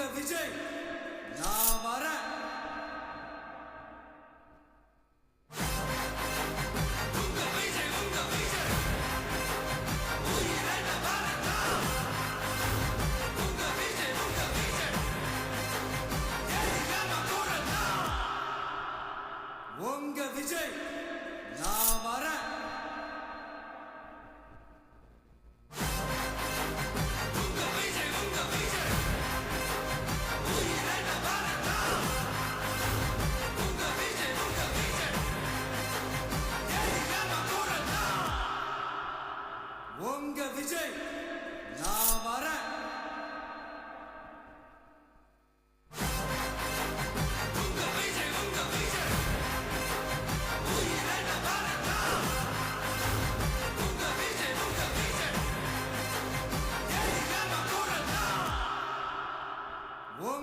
விஜய் நான் வரேன். உங்க விஜய் நான் வரேன். உங்க விஜய் நான் வரேன்.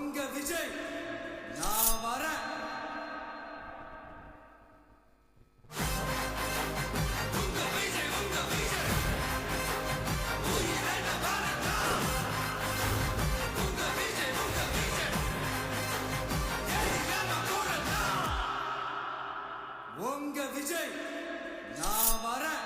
உங்க விஜய் நான் வரேன். உங்க விஜய் நான் வரேன்.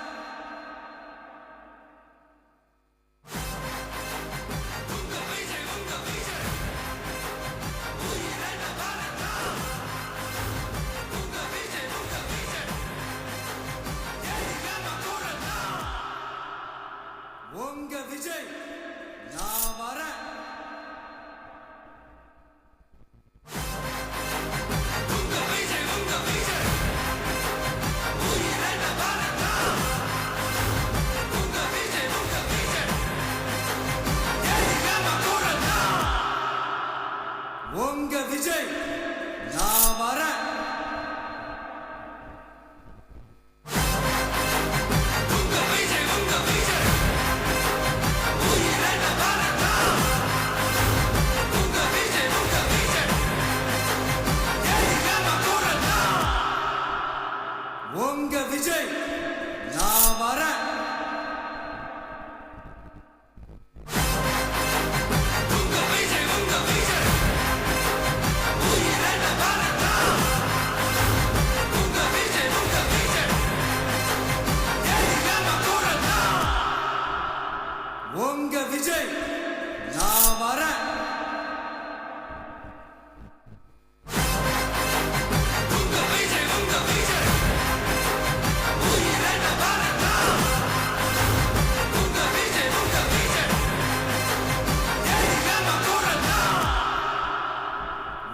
உங்க விஜய் நான் வரேன். உங்க விஜய் நான் வரேன். உங்க விஜய் நான் வரேன். உங்க விஜய் நான் வரேன்.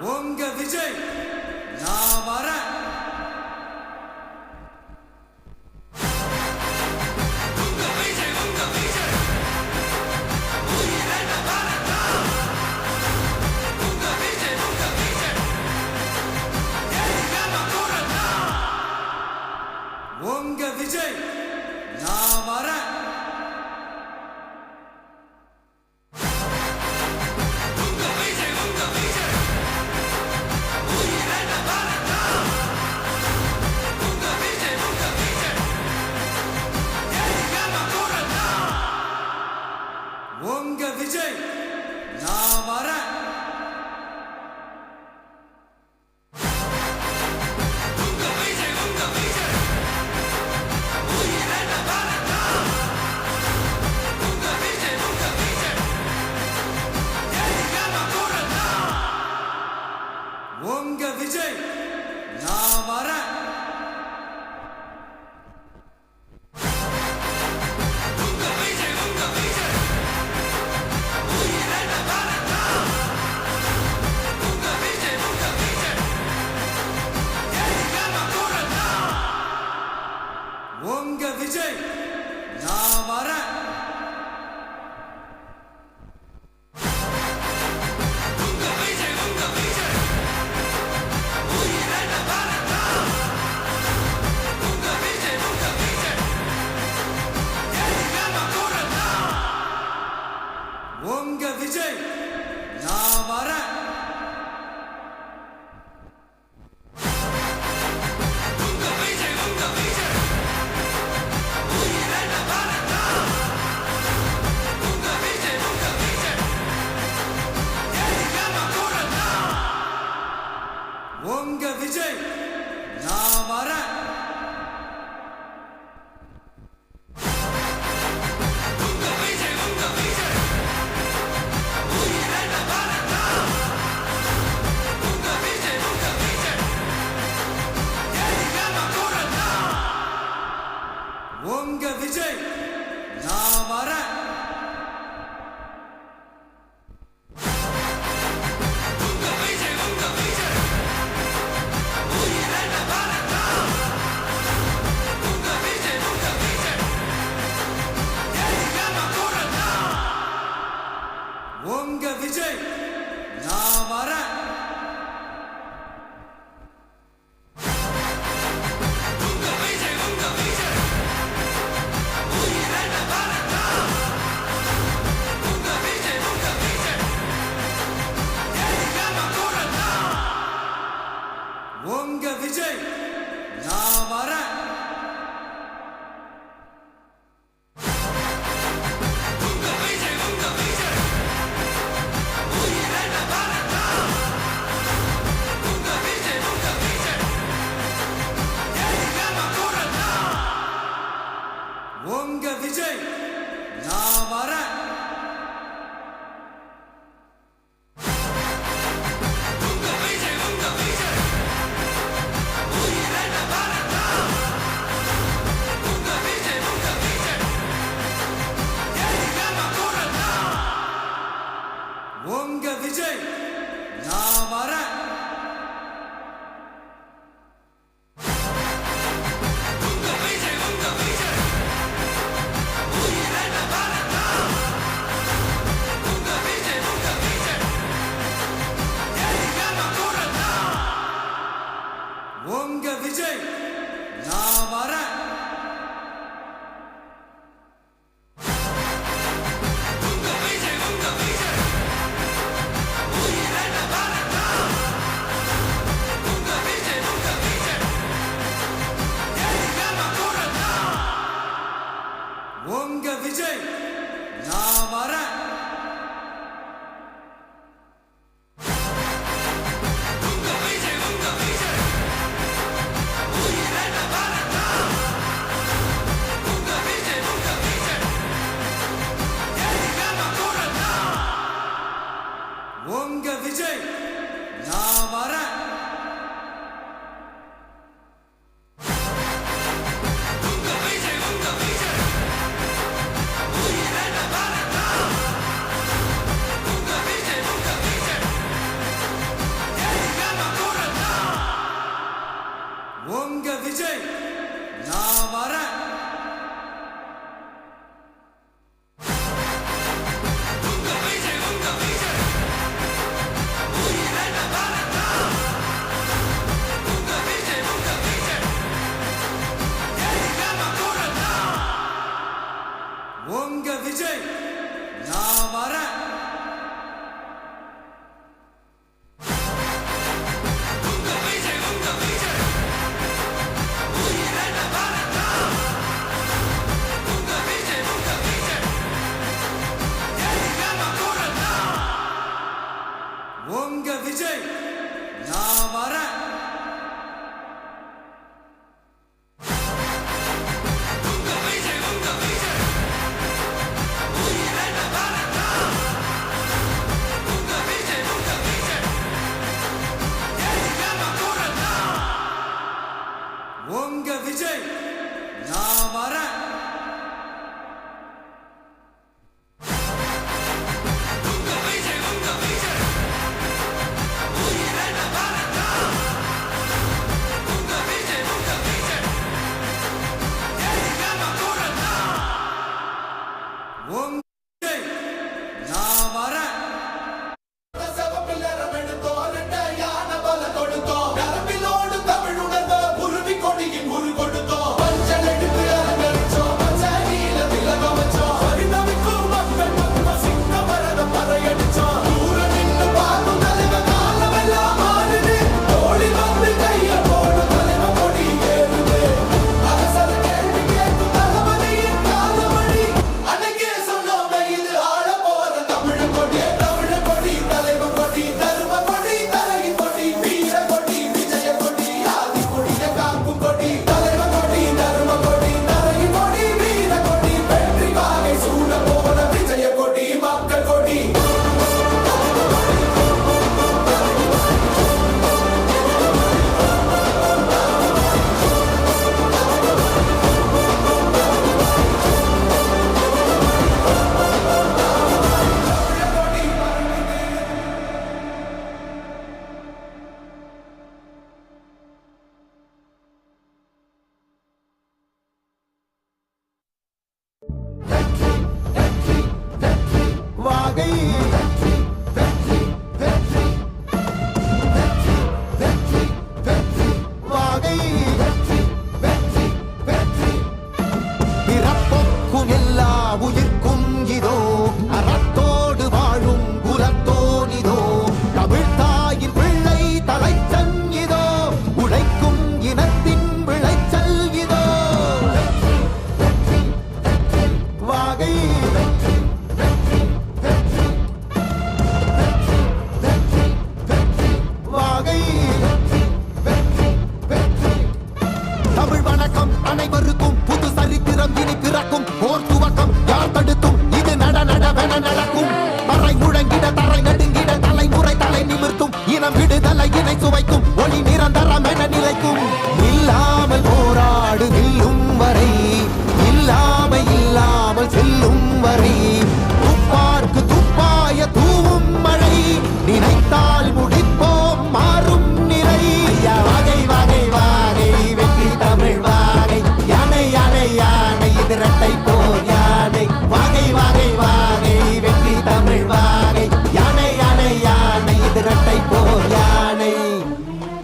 உங்க விஜய் நான் வரேன். உங்க விஜய் நான் வரேன். விஜய் நான் வரேன். உங்க விஜய் நான் வரேன். உங்க விஜய் நான் வரேன். உங்க விஜய் நான் வரேன். உங்க விஜய் நான் வரேன். உங்க விஜய் நான் வரேன். உங்க விஜய் நான் வரேன். உங்க விஜய் நான் வரேன். உங்க விஜய் நான் வரேன். உங்க விஜய் நான் வரேன். உங்க விஜய் நான் வரேன். உங்க விஜய் நான் வரேன். உங்க விஜய் நான் வரேன்.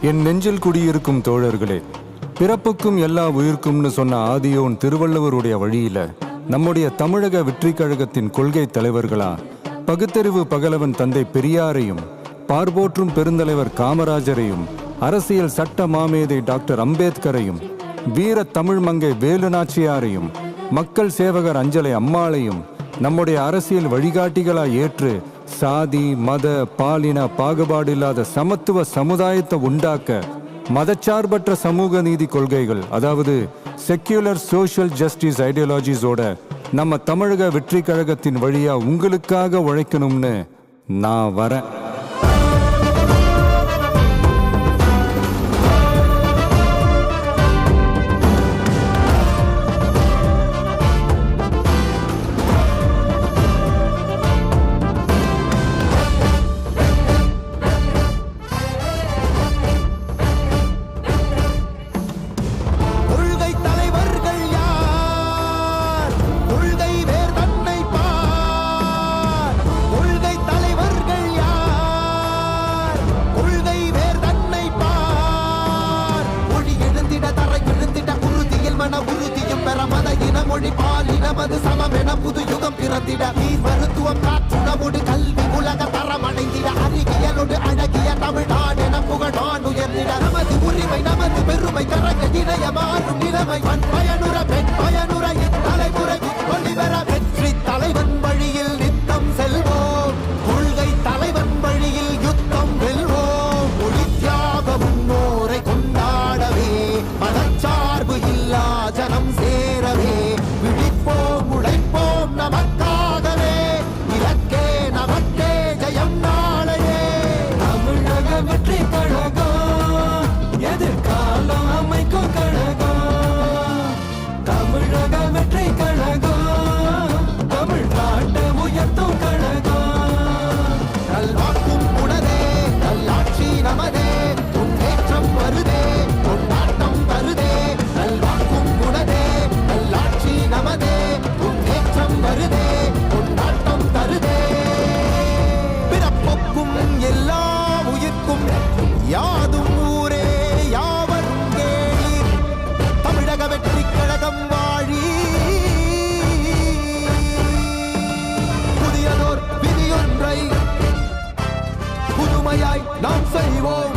என் நெஞ்சில் குடியிருக்கும் தோழர்களே, பிறப்புக்கும் எல்லா உயிர்க்கும்னு சொன்ன ஆதியோன் திருவள்ளுவருடைய வழியில நம்முடைய தமிழக வெற்றிக் கழகத்தின் கொள்கை தலைவர்களா பகுத்தறிவு பகலவன் தந்தை பெரியாரையும், பார்போற்றும் பெருந்தலைவர் காமராஜரையும், அரசியல் சட்ட மாமேதை டாக்டர் அம்பேத்கரையும், வீர தமிழ் மங்கை வேலு நாச்சியாரையும், மக்கள் சேவகர் அஞ்சலை அம்மாளையும் நம்முடைய அரசியல் வழிகாட்டிகளா ஏற்று சாதி மத பாலின பாகுபாடு இல்லாத சமத்துவ சமுதாயத்தை உண்டாக்க மதச்சார்பற்ற சமூக நீதி கொள்கைகள், அதாவது செக்யூலர் சோஷியல் ஜஸ்டிஸ் ஐடியாலஜிஸோட நம்ம தமிழக வெற்றி கழகத்தின் வழியா உங்களுக்காக உழைக்கணும்னு நான் வரேன். மொழி பாலினமது சமமென புது யுகம் பிறந்திட நீர் மருத்துவம் காற்றுணவோடு கல்வி உலக தரமடைந்திட அறிவியலோடு அழகிய தமிழ்நாடு என புகழான் உயர்ந்திட நமது உரிமை நமது பெருமை தரங்க இணைய மாறும் நிலைமை பயனுற பெண் பயனுற இத்தலைமுறை ஒளிவர வெற்றி தலைவன் வழியில் நித்தம் செல்வோம், கொள்கை தலைவன் வழியில் யுத்தம் வெல்வோம், மொழி தியாக முன்னோரை கொண்டாடவே மதச்சார்பு இல்லா ஜனம் சேரவே விழிப்போம் உழைப்போம் நமக்காகவே இலக்கே நமக்கே ஜெயம் நாளையே. தமிழக வெற்றி கழகம் எதிர்காலம் அமைக்கும் கழகம், தமிழக வெற்றி கழகம் தமிழ்நாட்டை உயர்த்தும் கழகம். நல்வாக்கும் உடனே நல்லாட்சி நமதே, முன்னேற்றம் வருதே கொண்டாட்டம் வருதே. நல்வாக்கும் உடனே நல்லாட்சி நமதே, முன்னேற்றம் வருதே கொண்டாட்டம் தருதே. பிறப்புக்கும் எல்லா உயிர்க்கும் யாதும் ஊரே யாவரும் கேளீர், தமிழக வெற்றி கழகம் வாழி. புதியதோர் விதியொன்றை புதுமையாய் நாம் செய்வோம்.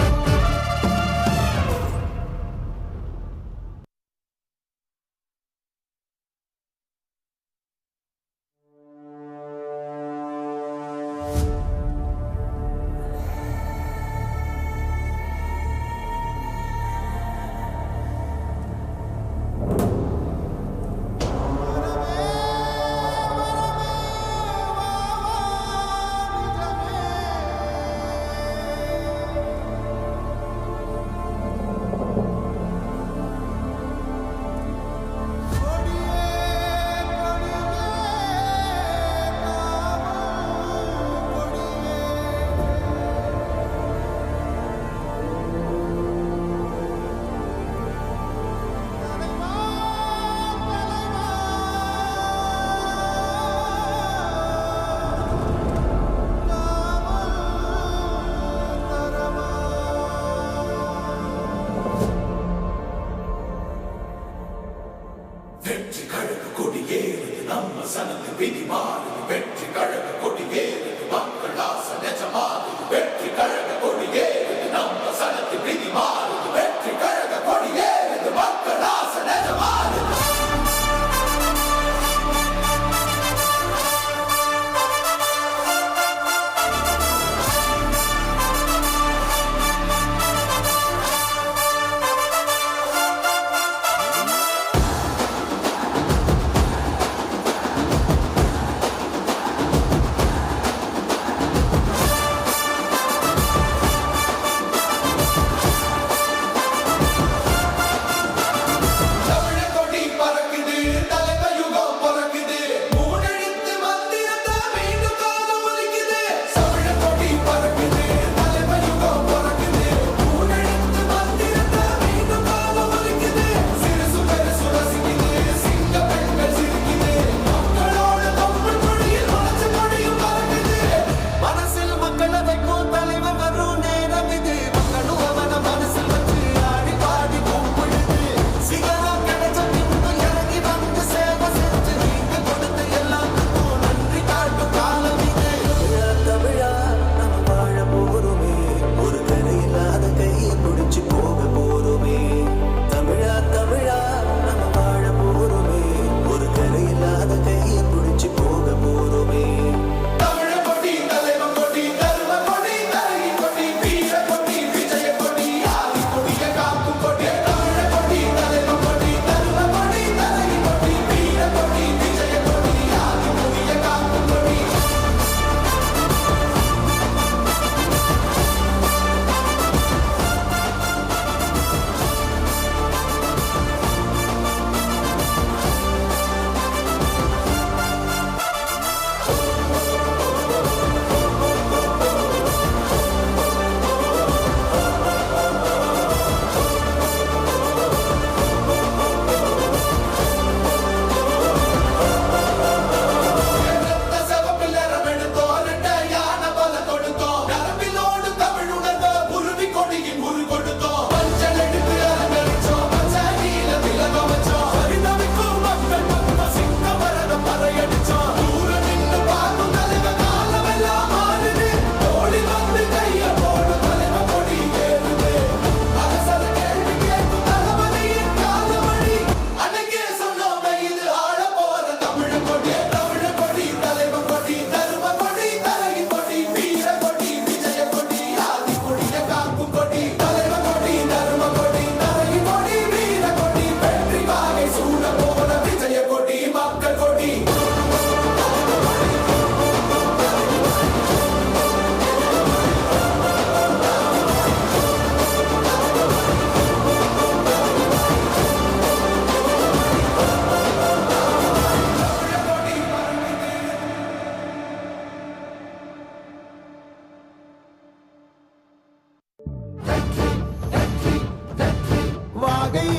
வாகை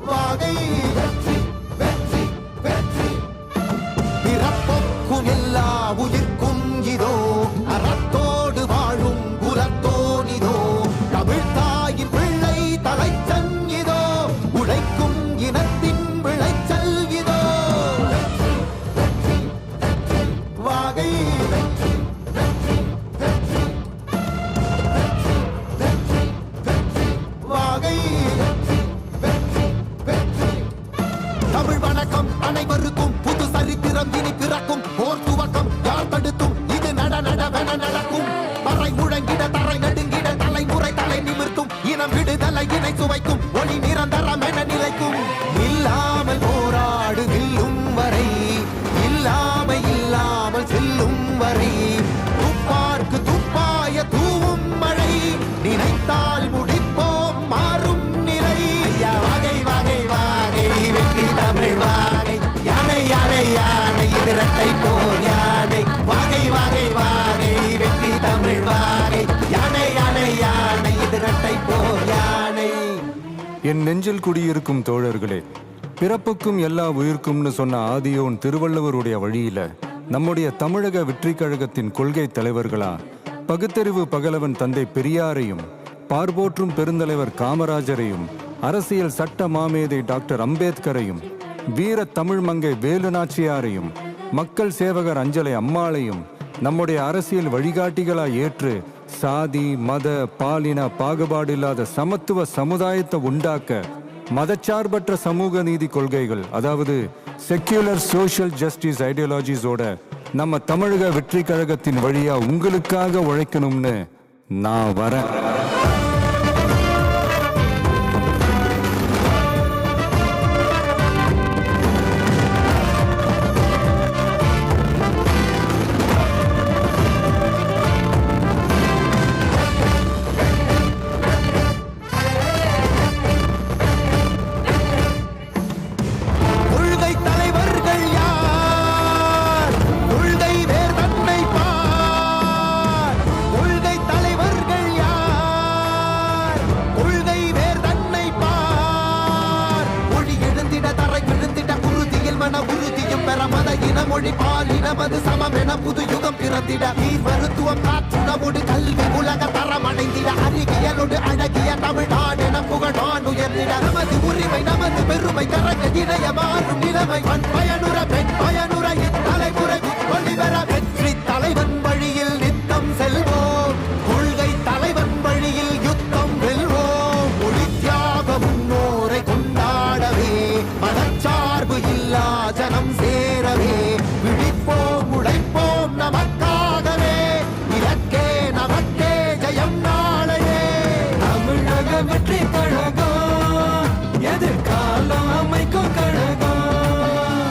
வாகை பிறப்புக்கும் எல்லா உயிர்க்கும் இதோ அறத்தோடு வாழும் குலத்தோனிதோ தமிழ் தாயின் பிள்ளை தலைச்சன் இதோ உழைக்கும் இனத்தின் விளைச்சல் இதோ வாகை வாகை தமிழ் வணக்கம் அனைவருக்கும் புது சரித்திரம் இனி பிறக்கும் போர் துவக்கம் யார் தடுத்தும் இது நடவென நடக்கும் பறை முழங்கிட தரை நடுங்கிட தலைமுறை தலை நிமிர்த்தும் இனம் விடுதலை இணை சுவைக்கும் ஒளி நிரந்தரம் என நிலைக்கும் இல்லாமல் போராடு நில்லும் வரை இல்லாமல் செல்லும் வரை துப்பார்க்கு துப்பாய தூவும் மழை நினைத்தால் முடிப்போம் மாறும் நிலை வாகை வாகை வாகை வெற்றி தமிழ் வாகை யானை யானை யானை இது இரட்டை போர் யானை வாகை வாகை வாகை வெற்றி தமிழ் வாகை யானை யானை யானை இது இரட்டை போர் யானை. என் நெஞ்சில் குடியிருக்கும் தோழர்களே, பிறப்புக்கும் எல்லா உயிர்க்கும்னு சொன்ன ஆதியோன் திருவள்ளுவருடைய வழியில நம்முடைய தமிழக வெற்றிக் கழகத்தின் கொள்கை தலைவர்களா பகுத்தறிவு பகலவன் தந்தை பெரியாரையும், பார்போற்றும் பெருந்தலைவர் காமராஜரையும், அரசியல் சட்ட மாமேதை டாக்டர் அம்பேத்கரையும், வீர தமிழ் மங்கை வேலு நாச்சியாரையும், மக்கள் சேவகர் அஞ்சலை அம்மாளையும் நம்முடைய அரசியல் வழிகாட்டிகளா ஏற்று சாதி மத பாலின பாகுபாடு இல்லாத சமத்துவ சமுதாயத்தை உண்டாக்க மதச்சார்பற்ற சமூக நீதி கொள்கைகள், அதாவது செக்யூலர் சோஷியல் ஜஸ்டிஸ் ஐடியாலஜிஸோட நம்ம தமிழக வெற்றி கழகத்தின் வழியா உங்களுக்காக உழைக்கணும்னு நான் வரேன். கொள்கை தலைவர்கள் யார்? கொள்கை வேர் தன்னை பார். கொள்கை தலைவர்கள் யார்? கொள்கை வேர் தன்னை பார். ஒளி எழுந்திட தரை விழுந்திட குருதியில் மன உறுதியும் பெற மத இன மொழி பாலினமது சமம் என புது யுகம் பிறந்திட நீர் மருத்துவம் காற்றுணவோடு கல்வி உலக தரம் அடைந்திட அறிவியலோடு அழகிய தமிழ்நாடு என புகழான் உயர்ந்திட நமது உரிமை நமது பெருமை கரக இணைய மாறும் நிலைமை பண் பயனுற பெண் பயனுற இத்தலைமுறை ஒளி பெற வெற்றி தலைவன் வழியில் நித்தம் செல்வோம். கொள்கை தலைவன் வழியில் யுத்தம் வெல்வோம். ஒளி தியாக முன்னோரை கொண்டாடவே மதச்சார்பு இல்லா ஜனம் சேரவே விழிப்போம் உழைப்போம் நமக்காகவே இலக்கே நமக்கே ஜெயம் நாளையே. தமிழக வெற்றி கழகம் எதிர்காலம் அமைக்கும் கழகம்.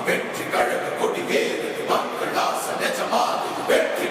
வெற்றி கழக கொடி ஏறுது மக்கள் ஆசை நிஜமாகுது வெற்றி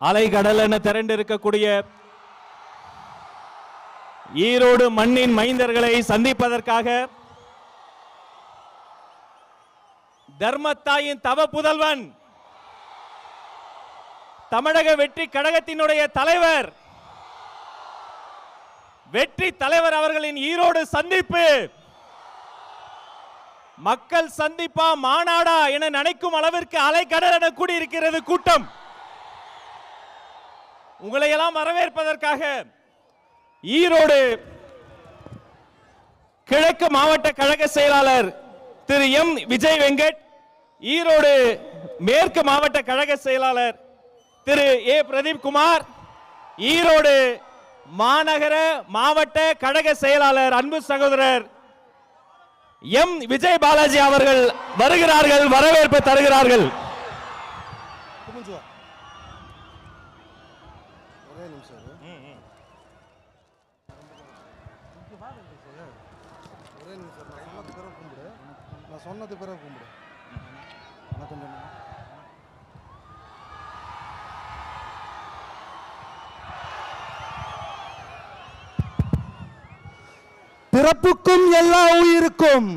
அலைகடல் என திரண்டிருக்கக்கூடிய ஈரோடு மண்ணின் மைந்தர்களை சந்திப்பதற்காக தர்மத்தாயின் தவ புதல்வன் தமிழக வெற்றி கழகத்தினுடைய தலைவர் வெற்றி தலைவர் அவர்களின் ஈரோடு சந்திப்பு மக்கள் சந்திப்பா மாநாடா என நினைக்கும் அளவிற்கு அலைக்கடல் என கூடியிருக்கிறது கூட்டம். உங்களை எல்லாம் வரவேற்பதற்காக ஈரோடு கிழக்கு மாவட்ட கழக செயலாளர் திரு எம் விஜய் வெங்கட், ஈரோடு மேற்கு மாவட்ட கழக செயலாளர் திரு ஏ பிரதீப் குமார், ஈரோடு மாநகர மாவட்ட கழக செயலாளர் அன்பு சகோதரர் எம் விஜய் பாலாஜி அவர்கள் வருகிறார்கள், வரவேற்பு தருகிறார்கள். சொன்னது பிறகு கும்பிடு. பிறப்புக்கும் எல்லா உயிருக்கும்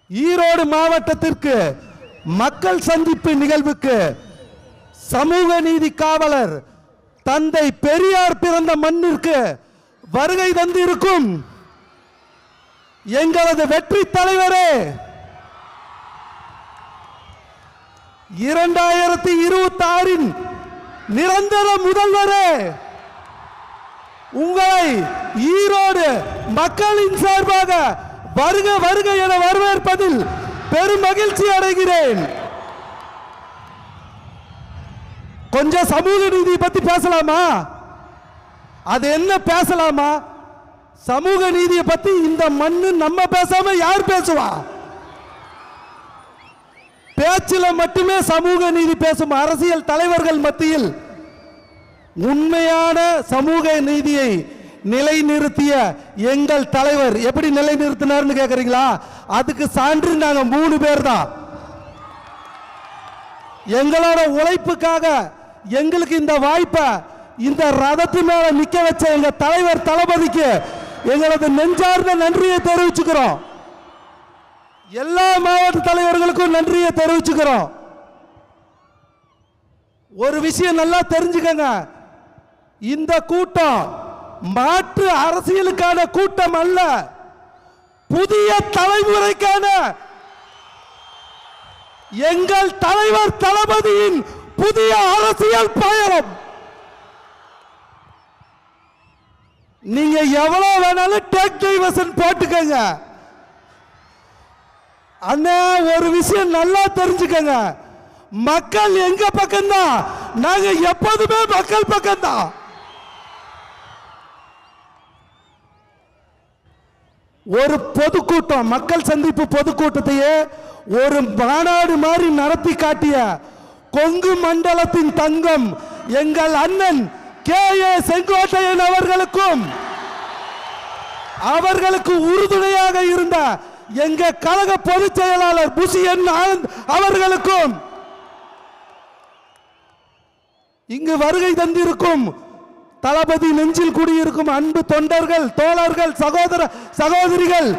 ஈரோடு மாவட்டத்திற்கு மக்கள் சந்திப்பு நிகழ்வுக்கு சமூக நீதி காவலர் தந்தை பெரியார் பிறந்த மண்ணிற்கு வருகை தந்திருக்கும் எங்களது வெற்றி தலைவரே, 2026 நிரந்தர முதல்வரே, உங்களை ஈரோடு மக்களின் சார்பாக வருக வருக என வரவேற்பதில் பெரும் மகிழ்ச்சி அடைகிறேன். கொஞ்சம் சமூக நீதி பத்தி பேசலாமா? அது என்ன பேசலாமா? சமூக நீதியை பத்தி இந்த மண்ணு நம்ம பேசாம யார் பேசுவா? பேச்சில மட்டுமே சமூக நீதி பேசும் அரசியல் தலைவர்கள் மத்தியில் உண்மையான சமூக நீதியை நிலைநிறுத்திய எங்கள் தலைவர் எப்படி நிலைநிறுத்தினார்னு கேக்குறீங்களா? அதுக்கு சான்று நாங்க 3 பேர் தான். எங்களோட உழைப்புக்காக எங்களுக்கு இந்த வாய்ப்பை இந்த ரதத்து மேல நிக்க வச்ச எங்க தலைவர் தளபதிக்கு எங்களது நெஞ்சார்ந்த நன்றியை தெரிவிச்சுக்கிறோம். எல்லா மாவட்ட தலைவர்களுக்கும் நன்றியை தெரிவிச்சுக்கிறோம். ஒரு விஷயம் நல்லா தெரிஞ்சுக்கங்க, இந்த கூட்டம் மாற்று அரசியலுக்கான கூட்டம் அல்ல, புதிய தலைமுறைக்கான எங்கள் தலைவர் தளபதியின் புதிய அரசியல் பயணம். நீங்க எவ்வளவு வேணாலும் டேக் டைவர்ஷன் போட்டுக்கங்க. அண்ணா ஒரு விஷயம் நல்லா தெரிஞ்சுக்கங்க, மக்கள் எங்க பக்கம்தான், நாங்க எப்போதுமே மக்கள் பக்கம்தான். ஒரு பொதுக்கூட்டம், மக்கள் சந்திப்பு பொதுக்கூட்டத்தையே ஒரு மாநாடு மாதிரி நடத்தி காட்டிய கொங்கு மண்டலத்தின் தங்கம் எங்கள் அண்ணன் கே.ஏ. செங்கோட்டையன் அவர்களுக்கும் அவர்களுக்கு உறுதுணையாக இருந்த எங்க கழக பொதுச் செயலாளர் புஷியன் ஆனந்த் அவர்களுக்கும் இங்கு வருகை தந்திருக்கும் தளபதி நெஞ்சில் குடியிருக்கும் அன்பு தொண்டர்கள், தோழர்கள், சகோதர சகோதரிகள்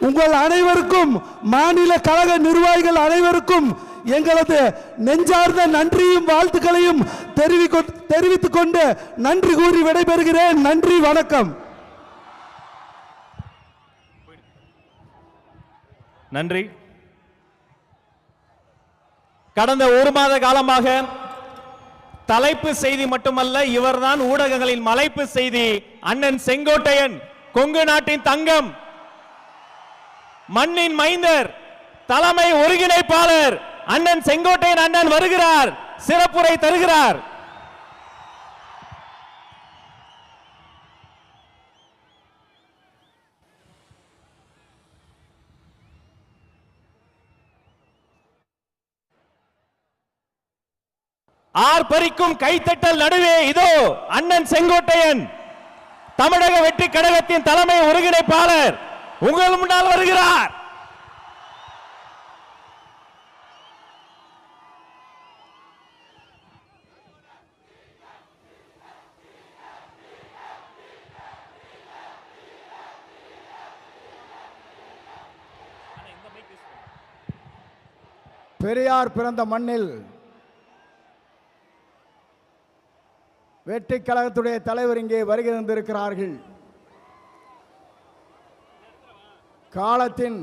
உங்கள் அனைவருக்கும், மாநில கழக நிர்வாகிகள் அனைவருக்கும் எங்களது நெஞ்சார்ந்த நன்றியும் வாழ்த்துக்களையும் தெரிவித்துக் கொண்டு நன்றி கூறி விடைபெறுகிறேன். நன்றி, வணக்கம். நன்றி. கடந்த 1 மாத காலமாக தலைப்பு செய்தி மட்டுமல்ல, இவர்தான் ஊடகங்களின் மலைப்பு செய்தி. அண்ணன் செங்கோட்டையன், கொங்கு நாட்டின் தங்கம், மண்ணின் மைந்தர், தலைமை ஒருங்கிணைப்பாளர் அண்ணன் செங்கோட்டையன் அண்ணன் வருகிறார், சிறப்புரை தருகிறார். ஆர்ப்பரிக்கும் கைத்தட்டல் நடுவே இதோ அண்ணன் செங்கோட்டையன், தமிழக வெற்றி கழகத்தின் தலைமை ஒருங்கிணைப்பாளர் உங்கள் முன்னால் வருகிறார். பெரியார் பிறந்த மண்ணில் வெற்றி கழகத்துடைய தலைவர் இங்கே வருகை தந்திருக்கிறார்கள். காலத்தின்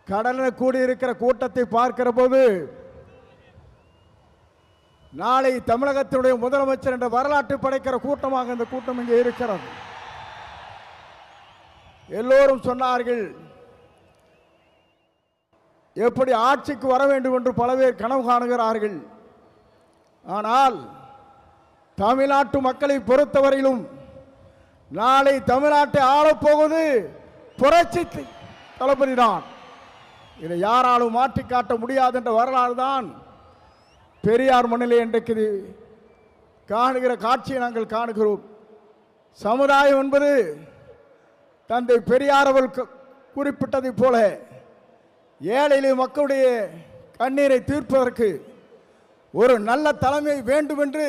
கடன கூடியிருக்கிற கூட்டத்தை பார்க்கிற போது நாளை தமிழகத்தினுடைய முதலமைச்சர் என்ற வரலாற்று படைக்கிற கூட்டமாக இந்த கூட்டம் இங்கே இருக்கிறது. எல்லோரும் சொன்னார்கள், எப்படி ஆட்சிக்கு வர வேண்டும் என்று பல பேர் கனவு காணுகிறார்கள். ஆனால் தமிழ்நாட்டு மக்களை பொறுத்தவரையிலும் நாளை தமிழ்நாட்டை ஆளப்போவது புரட்சி தளபதி தான். இதை யாராலும் மாற்றி காட்ட முடியாது என்ற வரலாறு தான் பெரியார் மண்ணிலே இன்றைக்கு காணுகிற காட்சியை நாங்கள் காணுகிறோம். சமுதாயம் என்பது தந்தை பெரியார் அவர்கள் குறிப்பிட்டதைப் போல ஏழை மக்களுடைய கண்ணீரை தீர்ப்பதற்கு ஒரு நல்ல தலைமை வேண்டும் என்று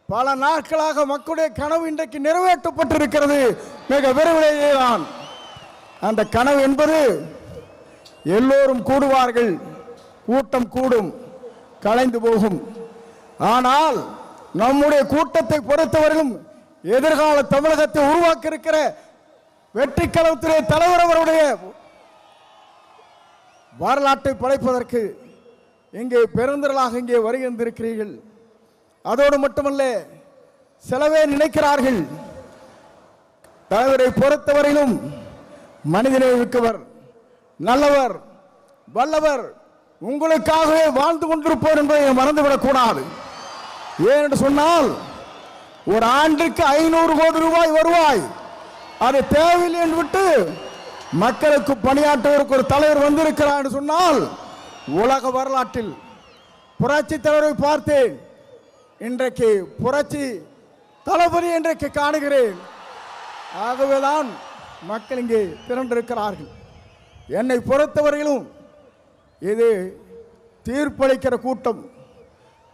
பல நாட்களாக மக்களுடைய கனவு இன்றைக்கு நிறைவேற்றப்பட்டிருக்கிறது. மிக விரைவிலேயே தான் அந்த கனவு என்பது எல்லோரும் கூடுவார்கள், கூட்டம் கூடும், கலைந்து போகும். ஆனால் நம்முடைய கூட்டத்தை பொறுத்தவரையிலும் எதிர்கால தமிழகத்தை உருவாக்க இருக்கிற வெற்றி கழகத்திலே தலைவர் அவருடைய வரலாற்றை படைப்பதற்கு இங்கே பெருந்திரளாக இங்கே வருகின்றிருக்கிறீர்கள். அதோடு மட்டுமல்ல, சிலவே நினைக்கிறார்கள் தலைவரை பொறுத்தவரையிலும் மனிதனை மிக்கவர், நல்லவர், வல்லவர், உங்களுக்காகவே வாழ்ந்து கொண்டிருப்போர் என்பதை மறந்துவிடக் கூடாது. ஏனென்று சொன்னால் ஒரு ஆண்டுக்கு 500 கோடி ரூபாய் வருவாய் அது தேவையில்லை என்று விட்டு மக்களுக்கு பணியாற்றுவதற்கு ஒரு தலைவர் வந்திருக்கிறார் என்று சொன்னால் உலக வரலாற்றில் புரட்சி தலைவரை பார்த்தேன், இன்றைக்கு புரட்சி தளபதி இன்றைக்கு காணுகிறேன். ஆகவேதான் மக்கள் இங்கே திரண்டிருக்கிறார்கள். என்னை பொறுத்தவரையிலும் இது தீர்ப்பளிக்கிற கூட்டம்.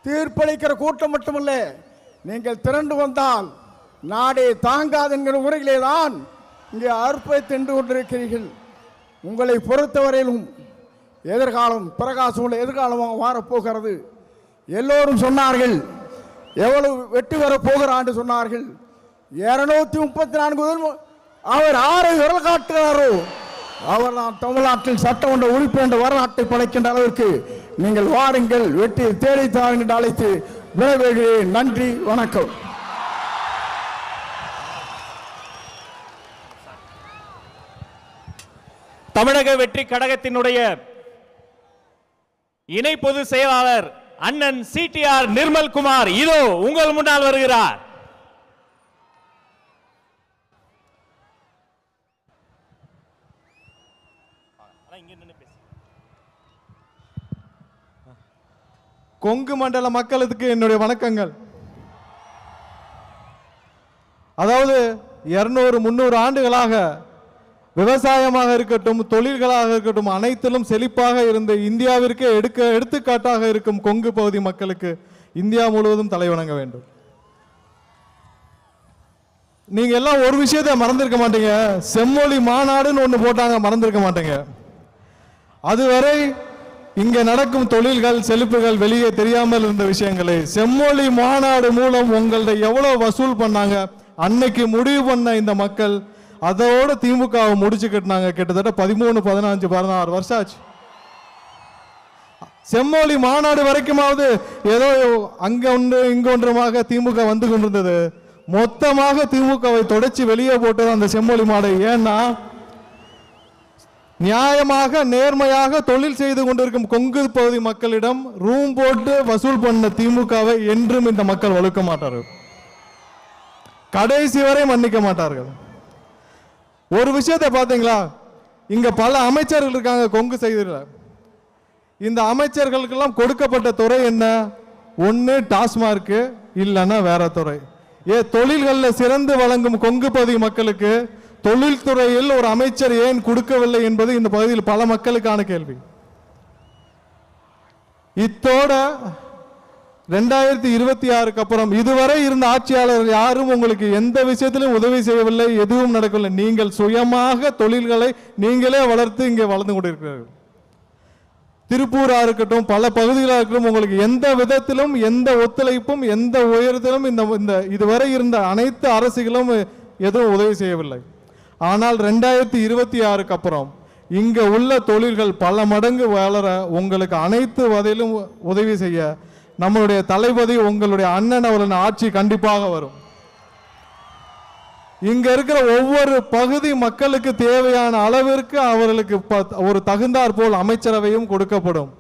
தீர்ப்பளிக்கிற கூட்டம் மட்டுமல்ல, நீங்கள் திரண்டு வந்தால் நாடே தாங்காது என்கிற முறையிலே தான் இங்கே அற்புதத்தை தின்று கொண்டிருக்கிறீர்கள். உங்களை பொறுத்தவரையிலும் எதிர்காலம் பிரகாசம் உள்ள எதிர்காலமாக மாறப்போகிறது. எல்லோரும் சொன்னார்கள், எவ்வளவு வெற்றி வரப் போகிறான் சொன்னார்கள். 234 அவர் ஆரை விரல் காட்டுகிறாரோ அவர் தான் தமிழ்நாட்டில் சட்டமன்ற உறுப்பினர் என்ற வரலாற்றை படைக்கின்ற அளவிற்கு நீங்கள் வாருங்கள், வெற்றியை தேடித்தாருங்கள் என்று அழைத்து விடைபெறுகிறேன். நன்றி, வணக்கம். தமிழக வெற்றி கழகத்தினுடைய இணை பொதுச் செயலாளர் அண்ணன் CTR நிர்மல்குமார் இதோ உங்கள் முன்னால் வருகிறார். கொங்கு மண்டல மக்களுக்கு என்னுடைய வணக்கங்கள். அதாவது 200-300 ஆண்டுகளாக விவசாயமாக இருக்கட்டும், தொழில்களாக இருக்கட்டும், அனைத்திலும் செழிப்பாக இருந்த இந்தியாவிற்கு எடுத்துக்காட்டாக இருக்கும் கொங்கு பகுதி மக்களுக்கு இந்தியா முழுவதும் தலைவணங்க வேண்டும். நீங்க எல்லாம் ஒரு விஷயத்தை மறந்திருக்க மாட்டீங்க, செம்மொழி மாநாடுன்னு ஒன்று போட்டாங்க, மறந்திருக்க மாட்டீங்க. அதுவரை இங்க நடக்கும் தொழில்கள் செழிப்புகள் வெளியே தெரியாமல் இருந்த விஷயங்களை செம்மொழி மாநாடு மூலம் உங்கள்ட்ட எவ்வளவு வசூல் பண்ணாங்க, அன்னைக்கு முடிவு பண்ண இந்த மக்கள் அதோட திமுகவை முடிச்சு கட்டினாங்க. கிட்டத்தட்ட 13, 15, 16 வருஷம் ஆச்சு. செம்மொழி மாநாடு வரைக்குமாவது ஏதோ அங்க ஒன்று இங்க ஒன்றுமாக திமுக வந்து கொண்டிருந்தது. மொத்தமாக திமுகவை தொடச்சி வெளியே போட்டது அந்த செம்மொழி மாநாடு. ஏன்னா நியாயமாக நேர்மையாக தொழில் செய்து கொண்டிருக்கும் கொங்கு பகுதி மக்களிடம் ரூம் போட்டு வசூல் பண்ண திமுகவை என்றும் இந்த மக்கள் வலுக்க மாட்டார்கள், கடைசி வரை மன்னிக்க மாட்டார்கள். ஒரு விஷயத்தை பார்த்தீங்களா, இங்க பல அமைச்சர்கள் இருக்காங்க கொங்கு செய்தியில். இந்த அமைச்சர்களுக்கெல்லாம் கொடுக்கப்பட்ட துறை என்ன? ஒன்று டாஸ்மார்க், இல்லைன்னா வேற துறை. தொழில்களில் சிறந்து வழங்கும் கொங்கு பகுதி மக்களுக்கு தொழில்துறையில் ஒரு அமைச்சர் ஏன் கொடுக்கவில்லை என்பது இந்த பகுதியில் பல மக்களுக்கான கேள்வி. இத்தோட 2026க்கு அப்புறம் இதுவரை இருந்த ஆட்சியாளர்கள் யாரும் உங்களுக்கு எந்த விஷயத்திலும் உதவி செய்யவில்லை, எதுவும் நடக்கவில்லை. நீங்கள் சுயமாக தொழில்களை நீங்களே வளர்த்து இங்கே வளர்ந்து கொண்டிருக்கிறீர்கள். திருப்பூரா இருக்கட்டும், பல பகுதிகளாக இருக்கட்டும், உங்களுக்கு எந்த விதத்திலும் எந்த ஒத்துழைப்பும் எந்த உயரத்திலும் இந்த இதுவரை இருந்த அனைத்து அரசுகளும் எதுவும் உதவி செய்யவில்லை. ஆனால் 2026க்கு அப்புறம் இங்க உள்ள தொழில்கள் பல மடங்கு வளர உங்களுக்கு அனைத்து வகையிலும் உதவி செய்ய நம்மளுடைய தளபதி உங்களுடைய அண்ணன் அவர்களின் ஆட்சி கண்டிப்பாக வரும். இங்க இருக்கிற ஒவ்வொரு பகுதி மக்களுக்கு தேவையான அளவிற்கு அவர்களுக்கு ஒரு தகுந்தாற் போல் அமைச்சரவையும் கொடுக்கப்படும்.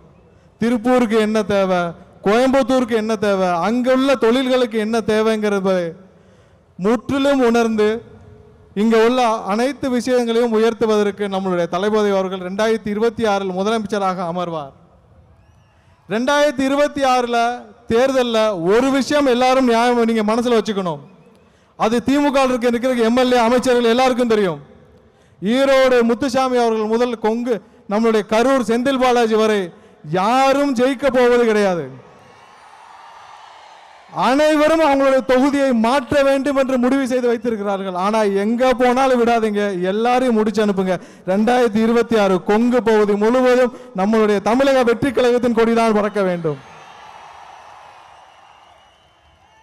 திருப்பூருக்கு என்ன தேவை, கோயம்புத்தூருக்கு என்ன தேவை, அங்குள்ள தொழில்களுக்கு என்ன தேவைங்கிறத முற்றிலும் உணர்ந்து இங்க உள்ள அனைத்து விஷயங்களையும் உயர்த்துவதற்கு நம்மளுடைய தளபதி அவர்கள் 2026 முதலமைச்சராக அமர்வார். 2026 தேர்தலில் ஒரு விஷயம் எல்லாரும் நியாயம் நீங்க மனசுல வச்சுக்கணும். அது திமுக இருக்கிற எம்எல்ஏ அமைச்சர்கள் எல்லாருக்கும் தெரியும். ஈரோடு முத்துசாமி அவர்கள் முதல் கொங்கு நம்மளுடைய கரூர் செந்தில் பாலாஜி வரை யாரும் ஜெயிக்க போவது கிடையாது. அனைவரும் அவங்களுடைய தொகுதியை மாற்ற வேண்டும் என்று முடிவு செய்து வைத்திருக்கிறார்கள். ஆனா எங்க போனாலும் விடாதீங்க, எல்லாரையும் முடிச்சு அனுப்புங்க. 2026 கொங்கு பகுதி முழுவதும் நம்மளுடைய தமிழக வெற்றி கழகத்தின் கொடிதான் பறக்க வேண்டும்.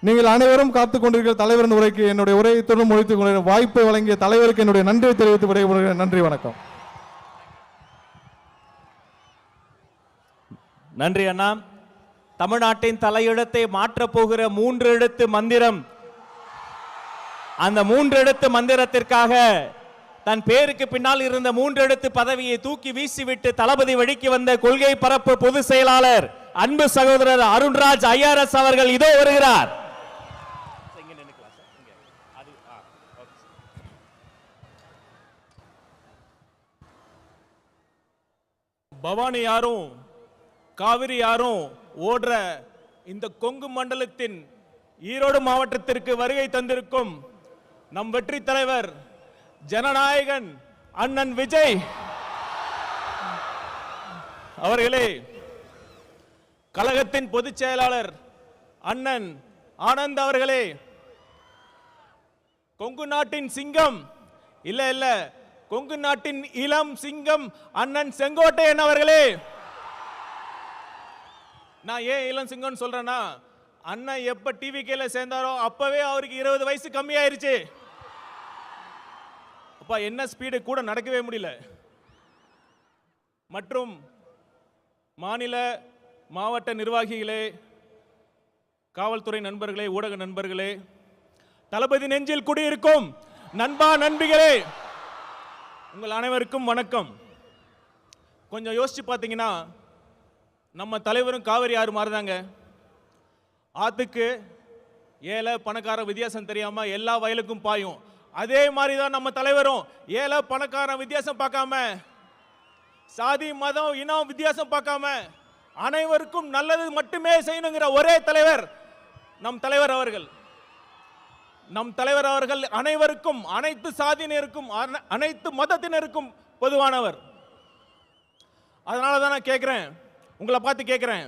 நீங்கள் அனைவரும் காத்துக் கொண்டிருக்கிற தலைவரின் உரைக்கு என்னுடைய உரையை தொடர்ந்து முடித்துக் கொள்ள வாய்ப்பை வழங்கிய தலைவருக்கு என்னுடைய நன்றியை தெரிவித்து விடைபெறுகிறேன். நன்றி, வணக்கம். நன்றி அண்ணா. தமிழ்நாட்டின் தலையெழுத்தை மாற்றப் போகிற 3 எழுத்து மந்திரம், அந்த 3 எழுத்து மந்திரத்திற்காக தன் பேருக்கு பின்னால் இருந்த 3 எழுத்து பதவியை தூக்கி வீசிவிட்டு தளபதி வழிக்கு வந்த கொள்கை பரப்பு பொதுச் செயலாளர் அன்பு சகோதரர் அருண்ராஜ் ஐஆர்எஸ் அவர்கள் இதோ வருகிறார். பவானி யாரும் காவிரி யாரும் ஓடுற இந்த கொங்கு மண்டலத்தின் ஈரோடு மாவட்டத்திற்கு வருகை தந்திருக்கும் நம் வெற்றி தலைவர் ஜனநாயகன் அண்ணன் விஜய் அவர்களே, கழகத்தின் பொதுச் செயலாளர் அண்ணன் ஆனந்த் அவர்களே, கொங்கு நாட்டின் சிங்கம் இல்ல கொங்கு நாட்டின் இளம் சிங்கம் அண்ணன் செங்கோட்டையன் அவர்களே. நான் ஏன் இளம் சிங்கம்னு சொல்றேன்னா, அண்ணன் எப்ப டிவிகேல சேர்ந்தாரோ அப்பவே அவருக்கு 20 வயசு கம்மியாயிருச்சு. அப்ப என்ன ஸ்பீடு கூட நடக்கவே முடியல. மற்றும் மாநில மாவட்ட நிர்வாகிகளே, காவல்துறை நண்பர்களே, ஊடக நண்பர்களே, தளபதி நெஞ்சில் குடியிருக்கும் நண்பா நண்பிகளே, உங்கள் அனைவருக்கும் வணக்கம். கொஞ்சம் யோசிச்சு பார்த்தீங்கன்னா, நம்ம தலைவரும் காவிரி ஆறு மாறுதாங்க. ஆத்துக்கு ஏழை பணக்கார வித்தியாசம் தெரியாம எல்லா வயலுக்கும் பாயும். அதே மாதிரி தான் நம்ம தலைவரும் ஏழை பணக்கார வித்தியாசம் பார்க்காம, சாதி மதம் இனம் வித்தியாசம் பார்க்காம அனைவருக்கும் நல்லது மட்டுமே செய்யணுங்கிற ஒரே தலைவர் நம் தலைவர் அவர்கள். நம் தலைவர் அவர்கள் அனைவருக்கும், அனைத்து சாதியினருக்கும், அனைத்து மதத்தினருக்கும் பொதுவானவர். அதனால தான் நான் கேட்கிறேன், உங்களை பார்த்து கேட்கிறேன்,